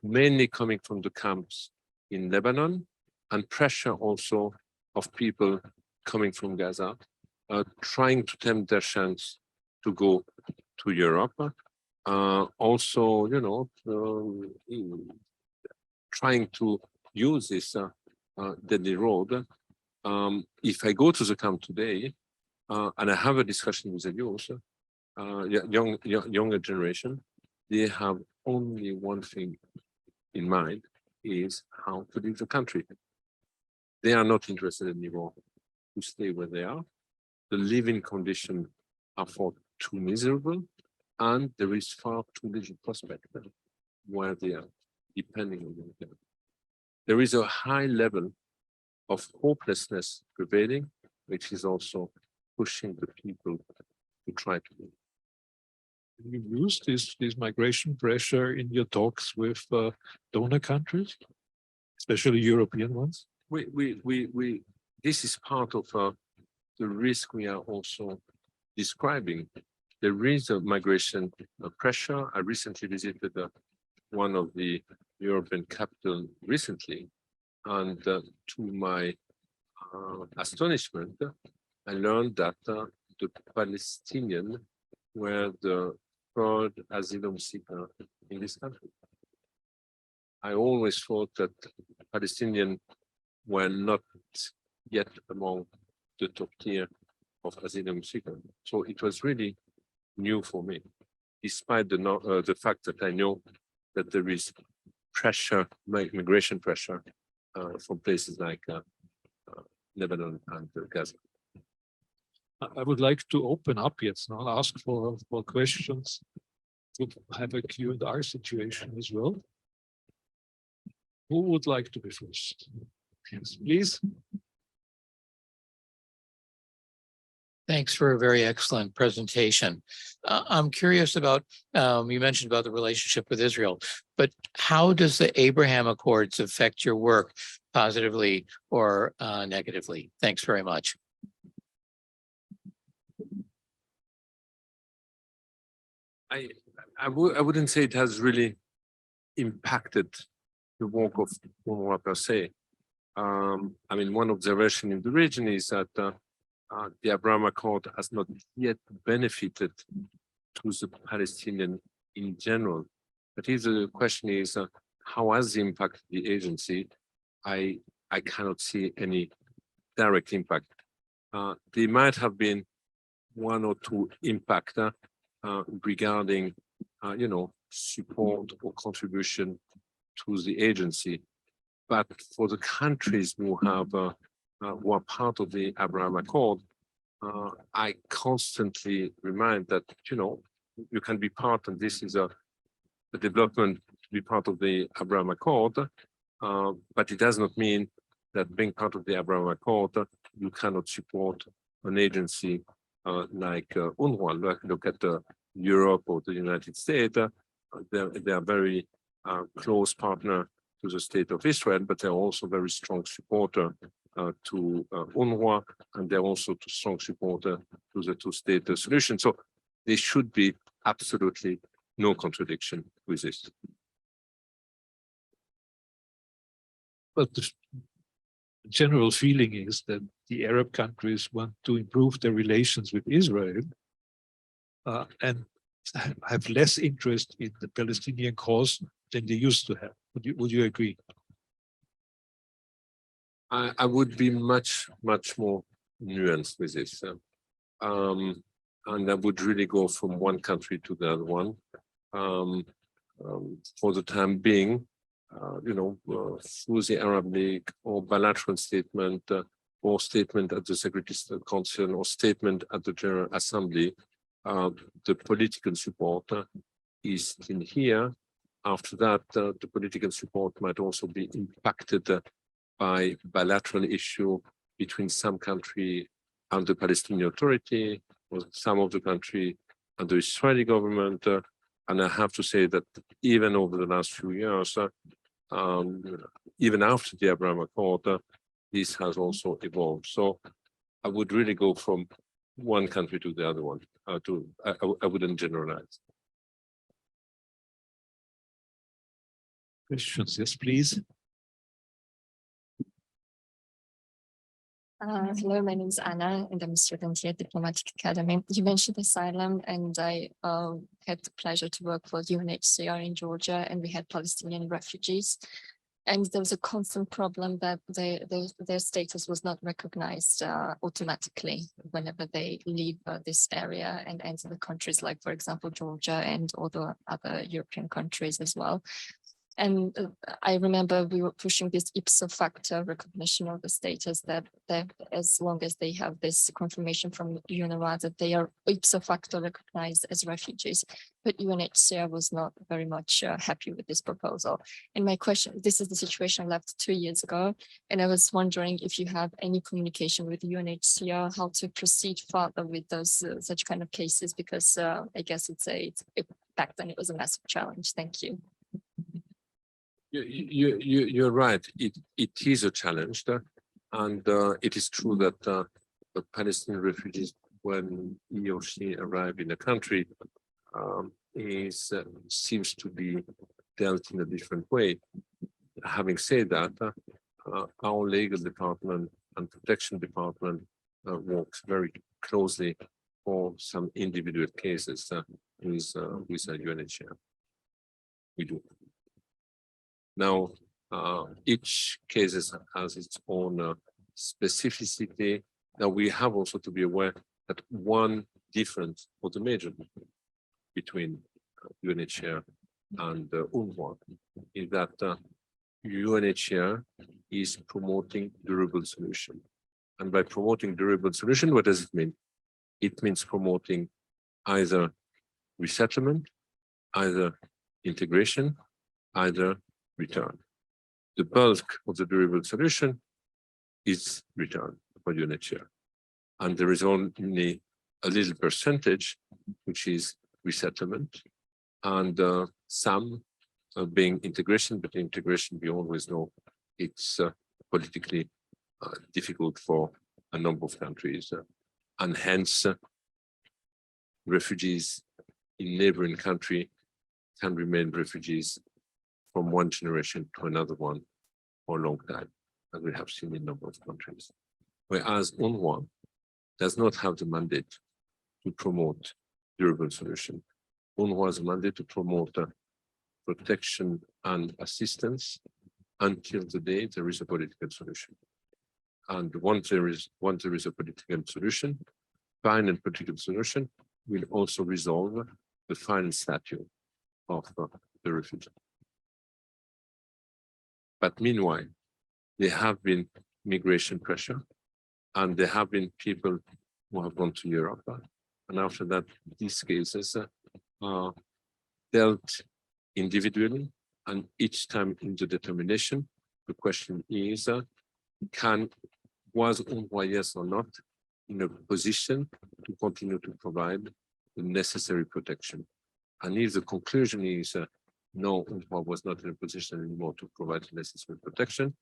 Speaker 2: mainly coming from the camps in Lebanon, and pressure also of people coming from Gaza, trying to tempt their chance to go to Europe. Also, trying to use this deadly road. If I go to the camp today, and I have a discussion with the youth, younger generation, they have only one thing in mind, is how to leave the country. They are not interested anymore to stay where they are. The living conditions are far too miserable, and there is far too little prospect where they are, depending on them. There is a high level of hopelessness prevailing, which is also pushing the people to try to leave.
Speaker 1: You use this migration pressure in your talks with donor countries, especially European ones?
Speaker 2: This is part of the risk we are also describing. There is a migration pressure. I recently visited one of the European capitals recently, and to my astonishment, I learned that the Palestinians were the third asylum seeker in this country. I always thought that Palestinians were not yet among the top tier of asylum seekers. So it was really new for me, despite the fact that I know that there is pressure, migration pressure from places like Lebanon and Gaza.
Speaker 1: I would like to open up yet now, ask for questions. We'll have a Q&A situation as well. Who would like to be first? Yes, please.
Speaker 3: Thanks for a very excellent presentation. I'm curious about, you mentioned about the relationship with Israel, but how does the Abraham Accords affect your work positively or negatively? Thanks very much.
Speaker 2: I wouldn't say it has really impacted the work of UNRWA per se. I mean, one observation in the region is that the Abraham Accord has not yet benefited to the Palestinian in general. But if the question is, how has it impacted the agency? I cannot see any direct impact. There might have been one or two impact regarding, support or contribution to the agency. But for the countries who have who are part of the Abraham Accord, I constantly remind that, you can be part, and this is a development to be part of the Abraham Accord, but it does not mean that being part of the Abraham Accord, you cannot support an agency like UNRWA. Look at Europe or the United States. They are very close partner to the state of Israel, but they're also very strong supporter to UNRWA, and they're also a strong supporter to the two-state solution. So there should be absolutely no contradiction with this.
Speaker 1: But the general feeling is that the Arab countries want to improve their relations with Israel and have less interest in the Palestinian cause than they used to have. Would you agree?
Speaker 2: I would be much more nuanced with this. And I would really go from one country to the other one. For the time being, through the Arab League or bilateral statement or statement at the Security Council or statement at the General Assembly, the political support is still here. After that, the political support might also be impacted by bilateral issue between some country and the Palestinian Authority, or some of the country and the Israeli government. And I have to say that even over the last few years, even after the Abraham Accord, this has also evolved. So I would really go from one country to the other one. I wouldn't generalize.
Speaker 1: Questions? Yes, please.
Speaker 4: Hello, my name is Anna, and I'm a student here at Diplomatic Academy. You mentioned asylum, and I had the pleasure to work for UNHCR in Georgia, and we had Palestinian refugees. And there was a constant problem that their status was not recognized automatically whenever they leave this area and enter the countries like, for example, Georgia and other European countries as well. And I remember we were pushing this ipso facto recognition of the status that as long as they have this confirmation from UNRWA that they are ipso facto recognized as refugees. But UNHCR was not very much happy with this proposal. And my question, this is the situation left 2 years ago. And I was wondering if you have any communication with UNHCR, how to proceed further with those such kind of cases, because I guess back then it was a massive challenge. Thank you.
Speaker 2: You're right. It is a challenge, and it is true that the Palestinian refugees, when he or she arrive in a country, seems to be dealt in a different way. Having said that, our legal department and protection department works very closely for some individual cases with UNHCR. We do. Now, each case has its own specificity. Now, we have also to be aware that one difference, or the major difference between UNHCR and UNRWA is that UNHCR is promoting durable solution. And by promoting durable solution, what does it mean? It means promoting either resettlement, either integration, either return. The bulk of the durable solution is return for UNHCR. And there is only a little percentage, which is resettlement, and some being integration, but integration, we always know it's politically difficult for a number of countries. And hence, refugees in neighboring country can remain refugees from one generation to another one for a long time, as we have seen in a number of countries. Whereas UNRWA does not have the mandate to promote durable solution. UNRWA has a mandate to promote protection and assistance until the day there is a political solution. And once there is a political solution, final political solution will also resolve the final status of the refugee. But meanwhile, there have been migration pressure, and there have been people who have gone to Europe. And after that, these cases are dealt individually, and each time in the determination, the question is, was UNRWA, yes or not, in a position to continue to provide the necessary protection? And if the conclusion is, no, UNRWA was not in a position anymore to provide the necessary protection,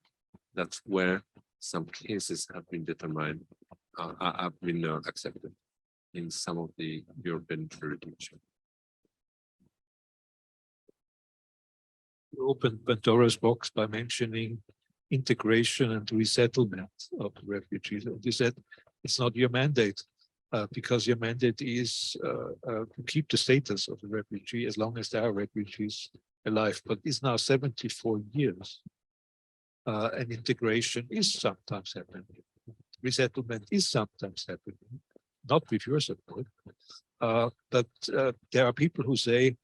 Speaker 2: that's where some cases have been determined, have been accepted in some of the European jurisdictions.
Speaker 1: You opened Pandora's box by mentioning integration and resettlement of refugees. And you said it's not your mandate, because your mandate is to keep the status of the refugee as long as there are refugees alive. But it's now 74 years, and integration is sometimes happening. Resettlement is sometimes happening, not with your support. But there are people who say,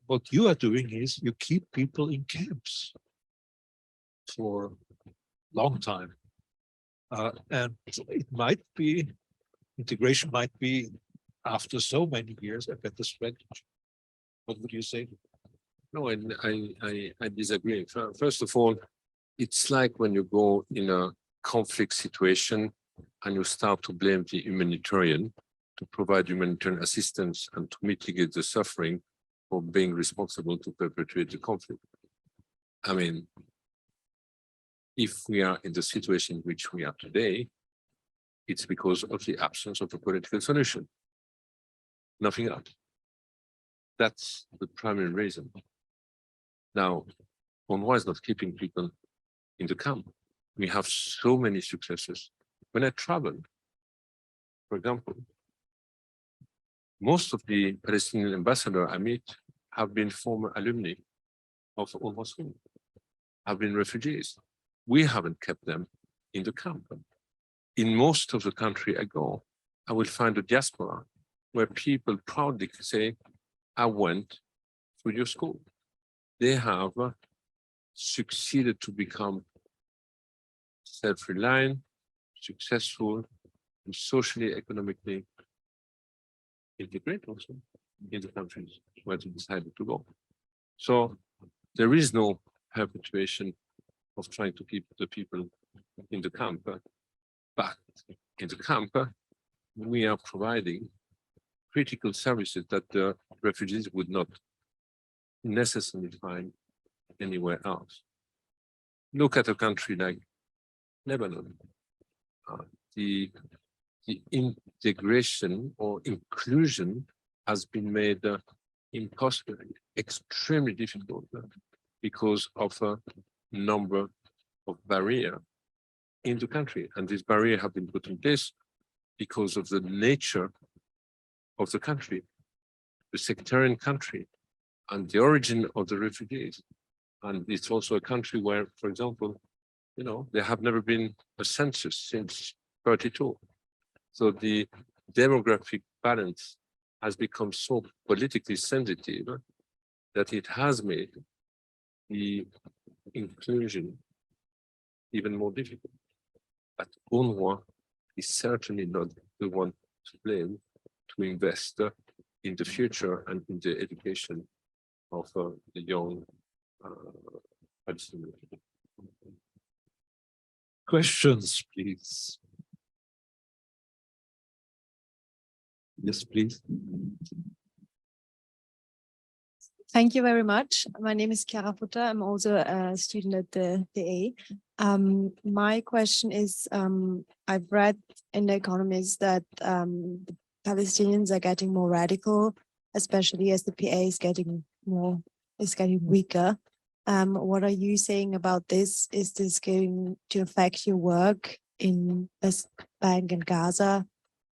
Speaker 1: what you are doing is you keep people in camps for a long time. And it might be, integration might be, after so many years, a better strategy. What would you say?
Speaker 2: No, I disagree. First of all, it's like when you go in a conflict situation and you start to blame the humanitarian to provide humanitarian assistance and to mitigate the suffering for being responsible to perpetuate the conflict. I mean, if we are in the situation in which we are today, it's because of the absence of a political solution. Nothing else. That's the primary reason. Now, UNRWA is not keeping people in the camp. We have so many successes. When I travel, for example, most of the Palestinian ambassadors I meet have been former alumni of UNRWA school, have been refugees. We haven't kept them in the camp. In most of the country I go, I will find a diaspora where people proudly say, I went through your school. They have succeeded to become self-reliant, successful, and socially, economically integrate also in the countries where they decided to go. So there is no perpetuation of trying to keep the people in the camp, but in the camp, we are providing critical services that the refugees would not necessarily find anywhere else. Look at a country like Lebanon. The integration or inclusion has been made impossible, extremely difficult because of a number of barriers in the country. And these barriers have been put in place because of the nature of the country, the sectarian country, and the origin of the refugees. And it's also a country where, for example, you know, there have never been a census since 32. So the demographic balance has become so politically sensitive that it has made the inclusion even more difficult. But UNRWA is certainly not the one to blame to invest in the future and in the education of the young Palestinians.
Speaker 1: Questions, please. Yes, please.
Speaker 5: Thank you very much. My name is Chiara Futter. I'm also a student at the A. My question is, I've read in The Economist that the Palestinians are getting more radical, especially as the PA is getting weaker. What are you saying about this? Is this going to affect your work in West Bank and Gaza?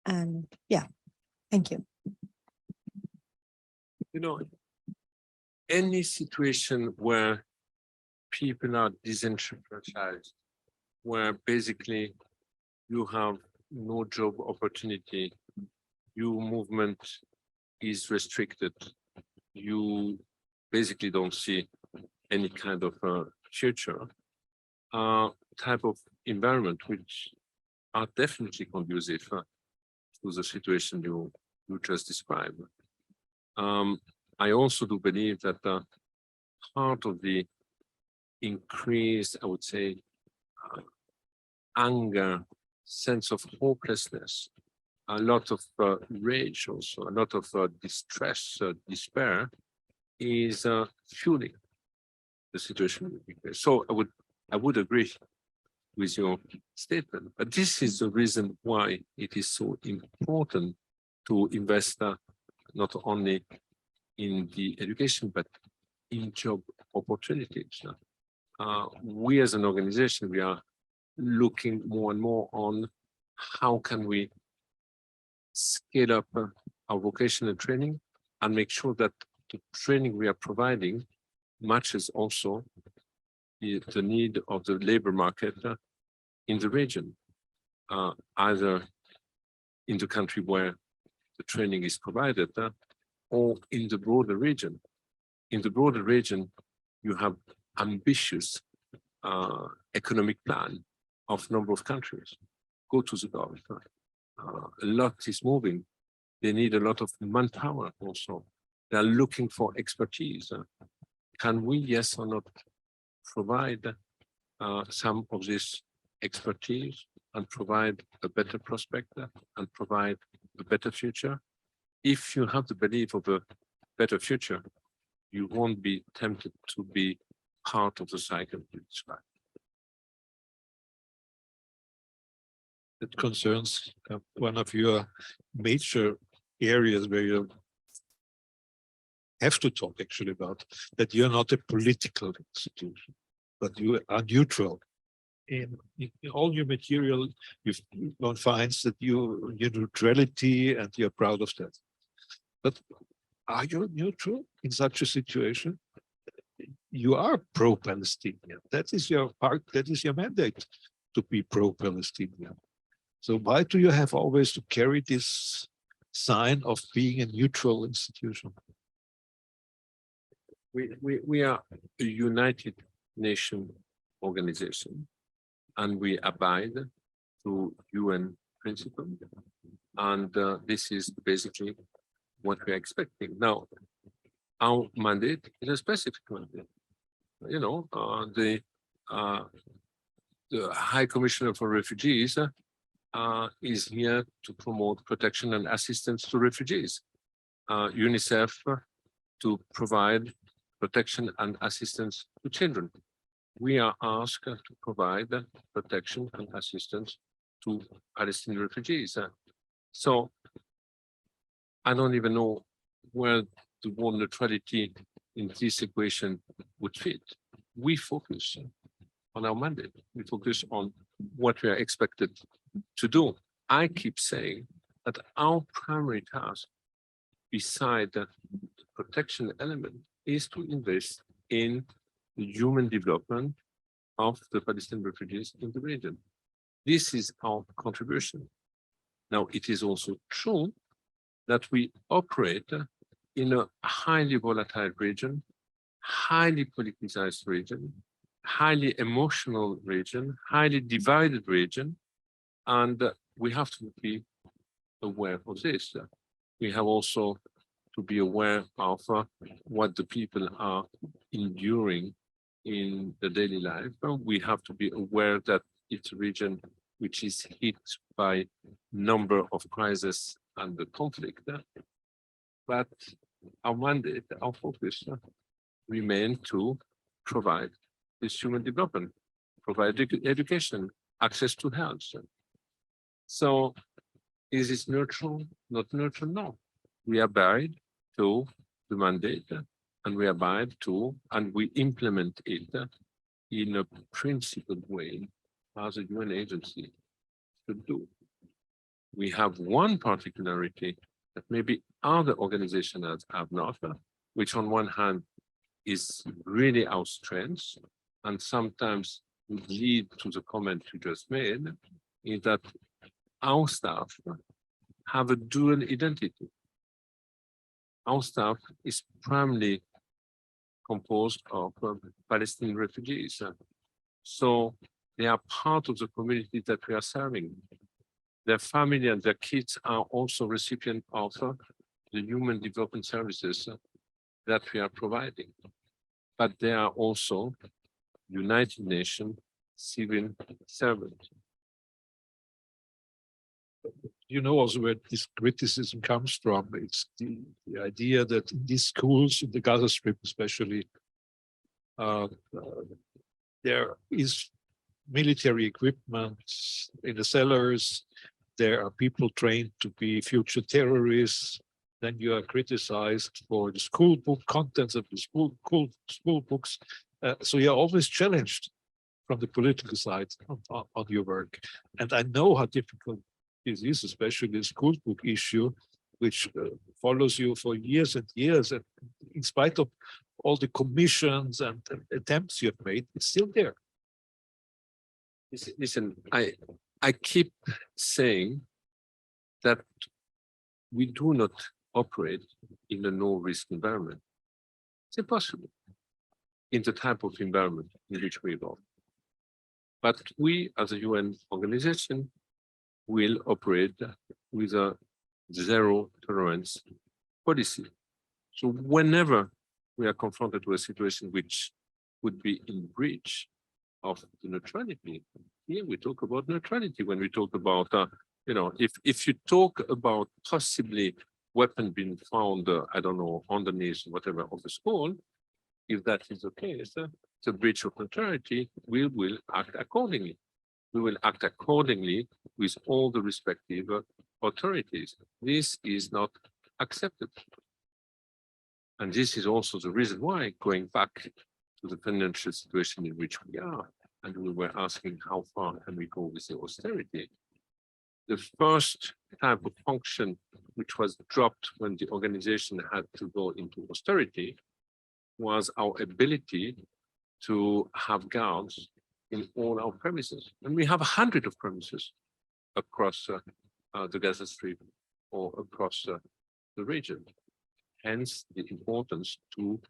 Speaker 5: And yeah, thank you.
Speaker 2: You know, any situation where people are disenfranchised, where basically you have no job opportunity, your movement is restricted, you basically don't see any kind of future type of environment, which are definitely conducive to the situation you just described. I also do believe that part of the increased, I would say, anger, sense of hopelessness, a lot of rage also, a lot of distress, despair, is fueling the situation. So I would agree with your statement, but this is the reason why it is so important to invest not only in the education, but in job opportunities. We as an organization, we are looking more and more on how can we scale up our vocational training and make sure that the training we are providing matches also the need of the labor market in the region, either in the country where the training is provided or in the broader region. In the broader region, you have ambitious economic plan of number of countries. Go to the Gulf. A lot is moving. They need a lot of manpower also. They are looking for expertise. Can we, yes or not, provide some of this expertise and provide a better prospect and provide a better future? If you have the belief of a better future, you won't be tempted to be part of the cycle you described.
Speaker 1: It concerns one of your major areas where you have to talk actually about that you're not a political institution, but you are neutral. In all your material, one finds that your neutrality, and you're proud of that. But are you neutral in such a situation? You are pro-Palestinian. That is your part, that is your mandate, to be pro-Palestinian. So why do you have always to carry this sign of being a neutral institution?
Speaker 2: We are a United Nations organization, and we abide to UN principle. And this is basically what we're expecting. Now, our mandate is a specific mandate. You know, the High Commissioner for Refugees is here to promote protection and assistance to refugees. UNICEF to provide protection and assistance to children. We are asked to provide protection and assistance to Palestinian refugees. So I don't even know where the word neutrality in this equation would fit. We focus on our mandate. We focus on what we are expected to do. I keep saying that our primary task, beside the protection element, is to invest in the human development of the Palestinian refugees in the region. This is our contribution. Now, it is also true that we operate in a highly volatile region, highly politicized region, highly emotional region, highly divided region, and we have to be aware of this. We have also to be aware of what the people are enduring in the daily life. We have to be aware that it's a region which is hit by number of crises and the conflict. But our mandate, our focus remain to provide this human development, provide education, access to health. So is this neutral, not neutral? No. We abide to the mandate, and we abide to, and we implement it in a principled way as a UN agency should do. We have one particularity that maybe other organizations have not, which on one hand is really our strength, and sometimes would lead to the comment you just made, is that our staff have a dual identity. Our staff is primarily composed of Palestinian refugees. So they are part of the community that we are serving. Their family and their kids are also recipients of the human development services that we are providing. But they are also United Nations civil servants.
Speaker 1: You know also where this criticism comes from. It's the idea that in these schools, in the Gaza Strip especially, there is military equipment in the cellars. There are people trained to be future terrorists. Then you are criticized for the school book contents of the school books. So you're always challenged from the political side on your work. And I know how difficult this is, especially the school book issue, which follows you for years and years. And in spite of all the commissions and attempts you have made, it's still there.
Speaker 2: Listen, I keep saying that we do not operate in a no-risk environment. It's impossible in the type of environment in which we evolve. But we, as a UN organization, will operate with a zero tolerance policy. So whenever we are confronted with a situation which would be in breach of the neutrality, here we talk about neutrality. When we talk about, if you talk about possibly weapon being found, I don't know, underneath whatever of the school, if that is the case, it's a breach of neutrality, we will act accordingly. We will act accordingly with all the respective authorities. This is not accepted. And this is also the reason why, going back to the financial situation in which we are, and we were asking how far can we go with the austerity. The first type of function which was dropped when the organization had to go into austerity was our ability to have guards in all our premises. And we have 100 of premises across the Gaza Strip or across the region. Hence the importance to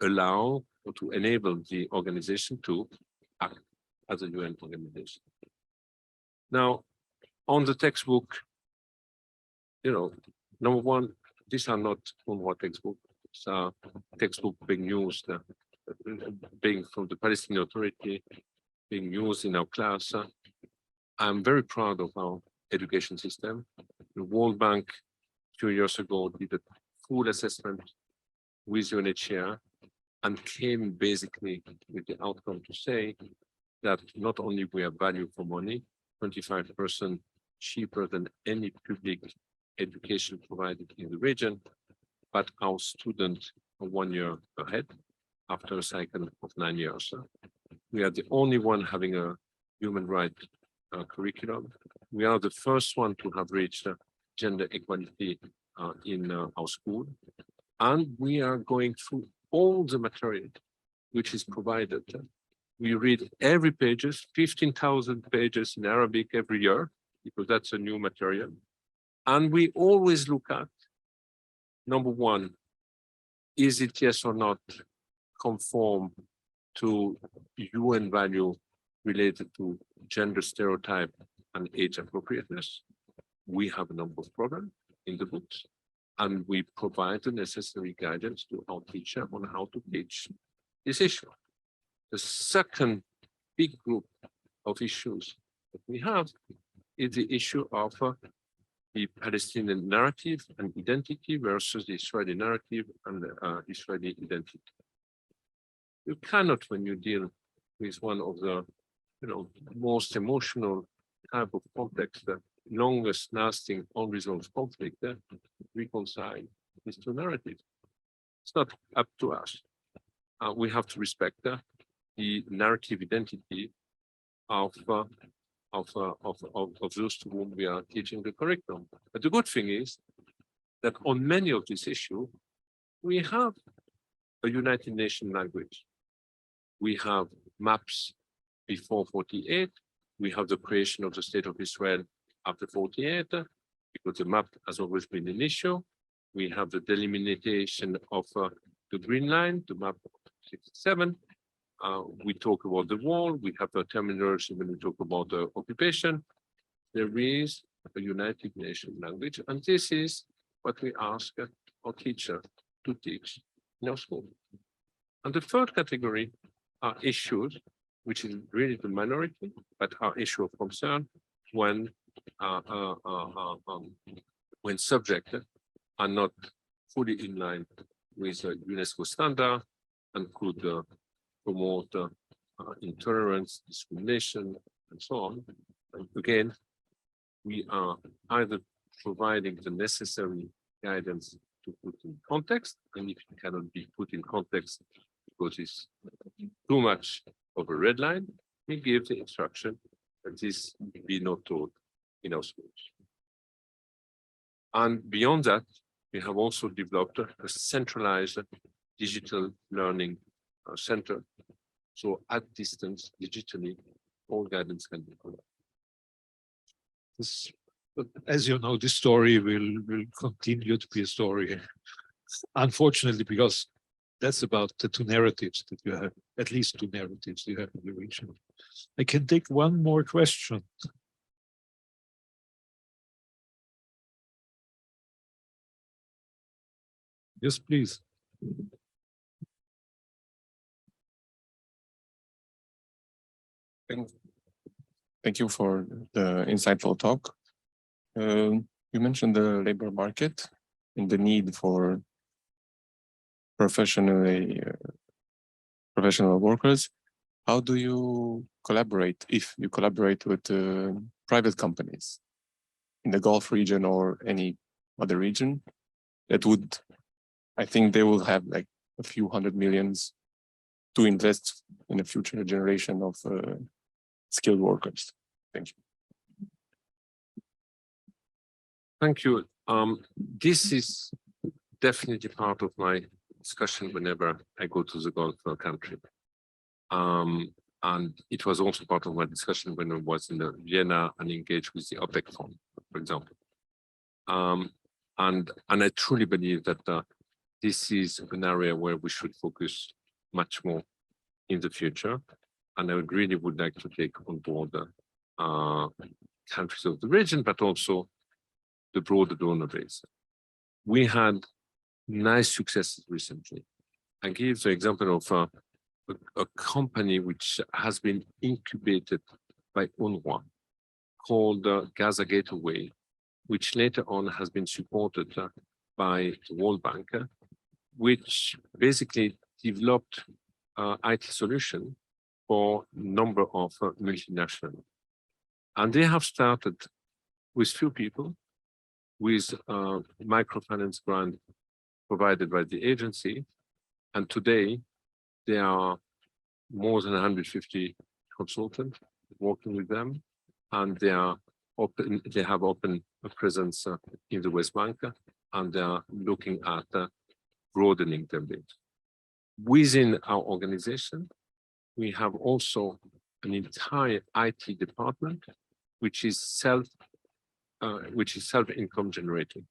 Speaker 2: allow or to enable the organization to act as a UN organization. Now, on the textbook, number one, these are not UNRWA textbooks. It's a textbook being used, being from the Palestinian Authority, being used in our class. I'm very proud of our education system. The World Bank a few years ago did a full assessment with UNHCR and came basically with the outcome to say that not only we have value for money, 25% cheaper than any public education provided in the region, but our students are 1 year ahead after a cycle of 9 years. We are the only one having a human rights curriculum. We are the first one to have reached gender equality in our school. And we are going through all the material which is provided. We read every pages, 15,000 pages in Arabic every year, because that's a new material. And we always look at, number one, is it yes or not conform to UN value related to gender stereotype and age appropriateness? We have a number of programs in the books, and we provide the necessary guidance to our teacher on how to teach this issue. The second big group of issues that we have is the issue of the Palestinian narrative and identity versus the Israeli narrative and Israeli identity. You cannot, when you deal with one of the most emotional type of context, the longest lasting unresolved conflict, reconcile these two narratives. It's not up to us. We have to respect the narrative identity of those to whom we are teaching the curriculum. But the good thing is that on many of these issues, we have a United Nations language. We have maps before 48. We have the creation of the State of Israel after 48, because the map has always been an issue. We have the delimitation of the Green Line, the map of 67. We talk about the wall. We have the terminology when we talk about the occupation. There is a United Nations language, and this is what we ask our teacher to teach in our school. And the third category are issues, which is really the minority, but are issue of concern when subjects are not fully in line with UNESCO standard and could promote intolerance, discrimination, and so on. And again, we are either providing the necessary guidance to put in context, and if it cannot be put in context because it's too much of a red line, we give the instruction that this be not taught in our schools. And beyond that, we have also developed a centralized digital learning center. So at distance, digitally, all guidance can be provided.
Speaker 1: But as you know, this story will continue to be a story, unfortunately, because that's about the two narratives that you have, at least two narratives you have in the region. I can take one more question. Yes, please.
Speaker 6: Thank you for the insightful talk. You mentioned the labor market in the need for professional workers, how do you collaborate, if you collaborate with private companies in the Gulf region or any other region that would, I think they will have like a few hundred millions to invest in a future generation of skilled workers. Thank you.
Speaker 2: Thank you. This is definitely part of my discussion whenever I go to the Gulf country. And it was also part of my discussion when I was in Vienna and engaged with the OPEC fund, for example. And I truly believe that this is an area where we should focus much more in the future. And I really would like to take on board countries of the region, but also the broader donor base. We had nice successes recently. I give the example of a company which has been incubated by UNRWA called Gaza Gateway, which later on has been supported by the World Bank, which basically developed IT solution for a number of multinationals. And they have started with few people, with microfinance grant provided by the agency. And today, there are more than 150 consultants working with them, and they have open a presence in the West Bank, and they are looking at broadening their base. Within our organization, we have also an entire IT department, which is self-income generating,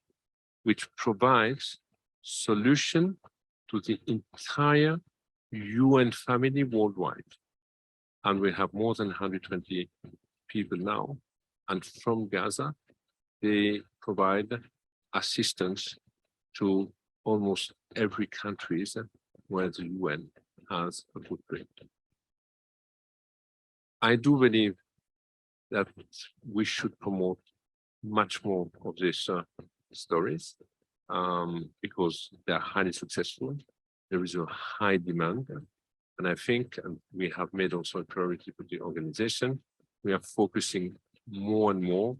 Speaker 2: which provides solution to the entire UN family worldwide. And we have more than 120 people now. And from Gaza, they provide assistance to almost every country where the UN has a footprint. I do believe that we should promote much more of these stories because they are highly successful. There is a high demand. And I think, and we have made also a priority for the organization, we are focusing more and more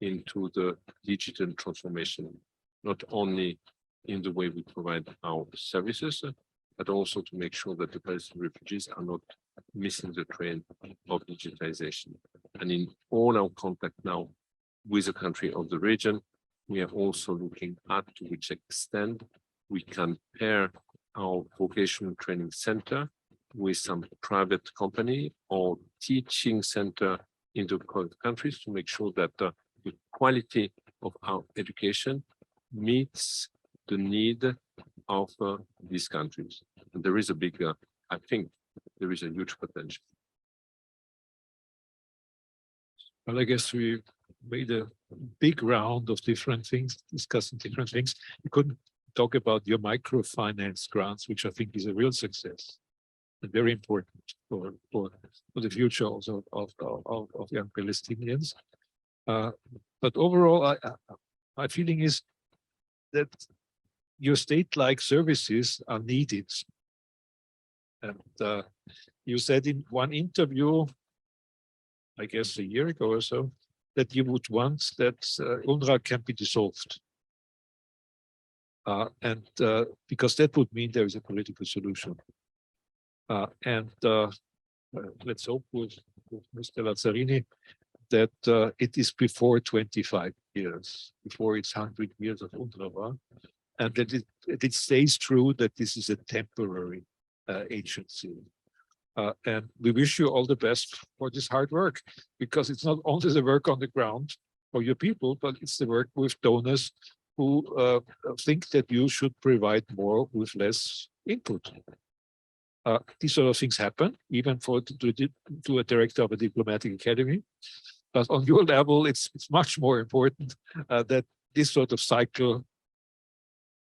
Speaker 2: into the digital transformation, not only in the way we provide our services, but also to make sure that the Palestinian refugees are not missing the train of digitization. And in all our contact now with the country of the region, we are also looking at to which extent we can pair our vocational training center with some private company or teaching center in the countries to make sure that the quality of our education meets the need of these countries. And there is a big, I think there is a huge potential.
Speaker 1: Well, I guess we made a big round of different things, discussing different things. We couldn't talk about your microfinance grants, which I think is a real success and very important for the future also of young Palestinians. But overall, my feeling is that your state-like services are needed. And you said in one interview, I guess a year ago or so, that you would want that UNRWA can be dissolved. Because that would mean there is a political solution. Let's hope with Mr. Lazzarini that it is before 25 years, before it's 100 years of UNRWA, and that it stays true that this is a temporary agency. And we wish you all the best for this hard work, because it's not only the work on the ground for your people, but it's the work with donors who think that you should provide more with less input. These sort of things happen, even to a director of a diplomatic academy. But on your level, it's much more important that this sort of cycle,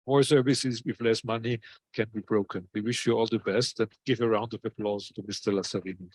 Speaker 1: more services with less money, can be broken. We wish you all the best, and give a round of applause to Mr. Lazzarini.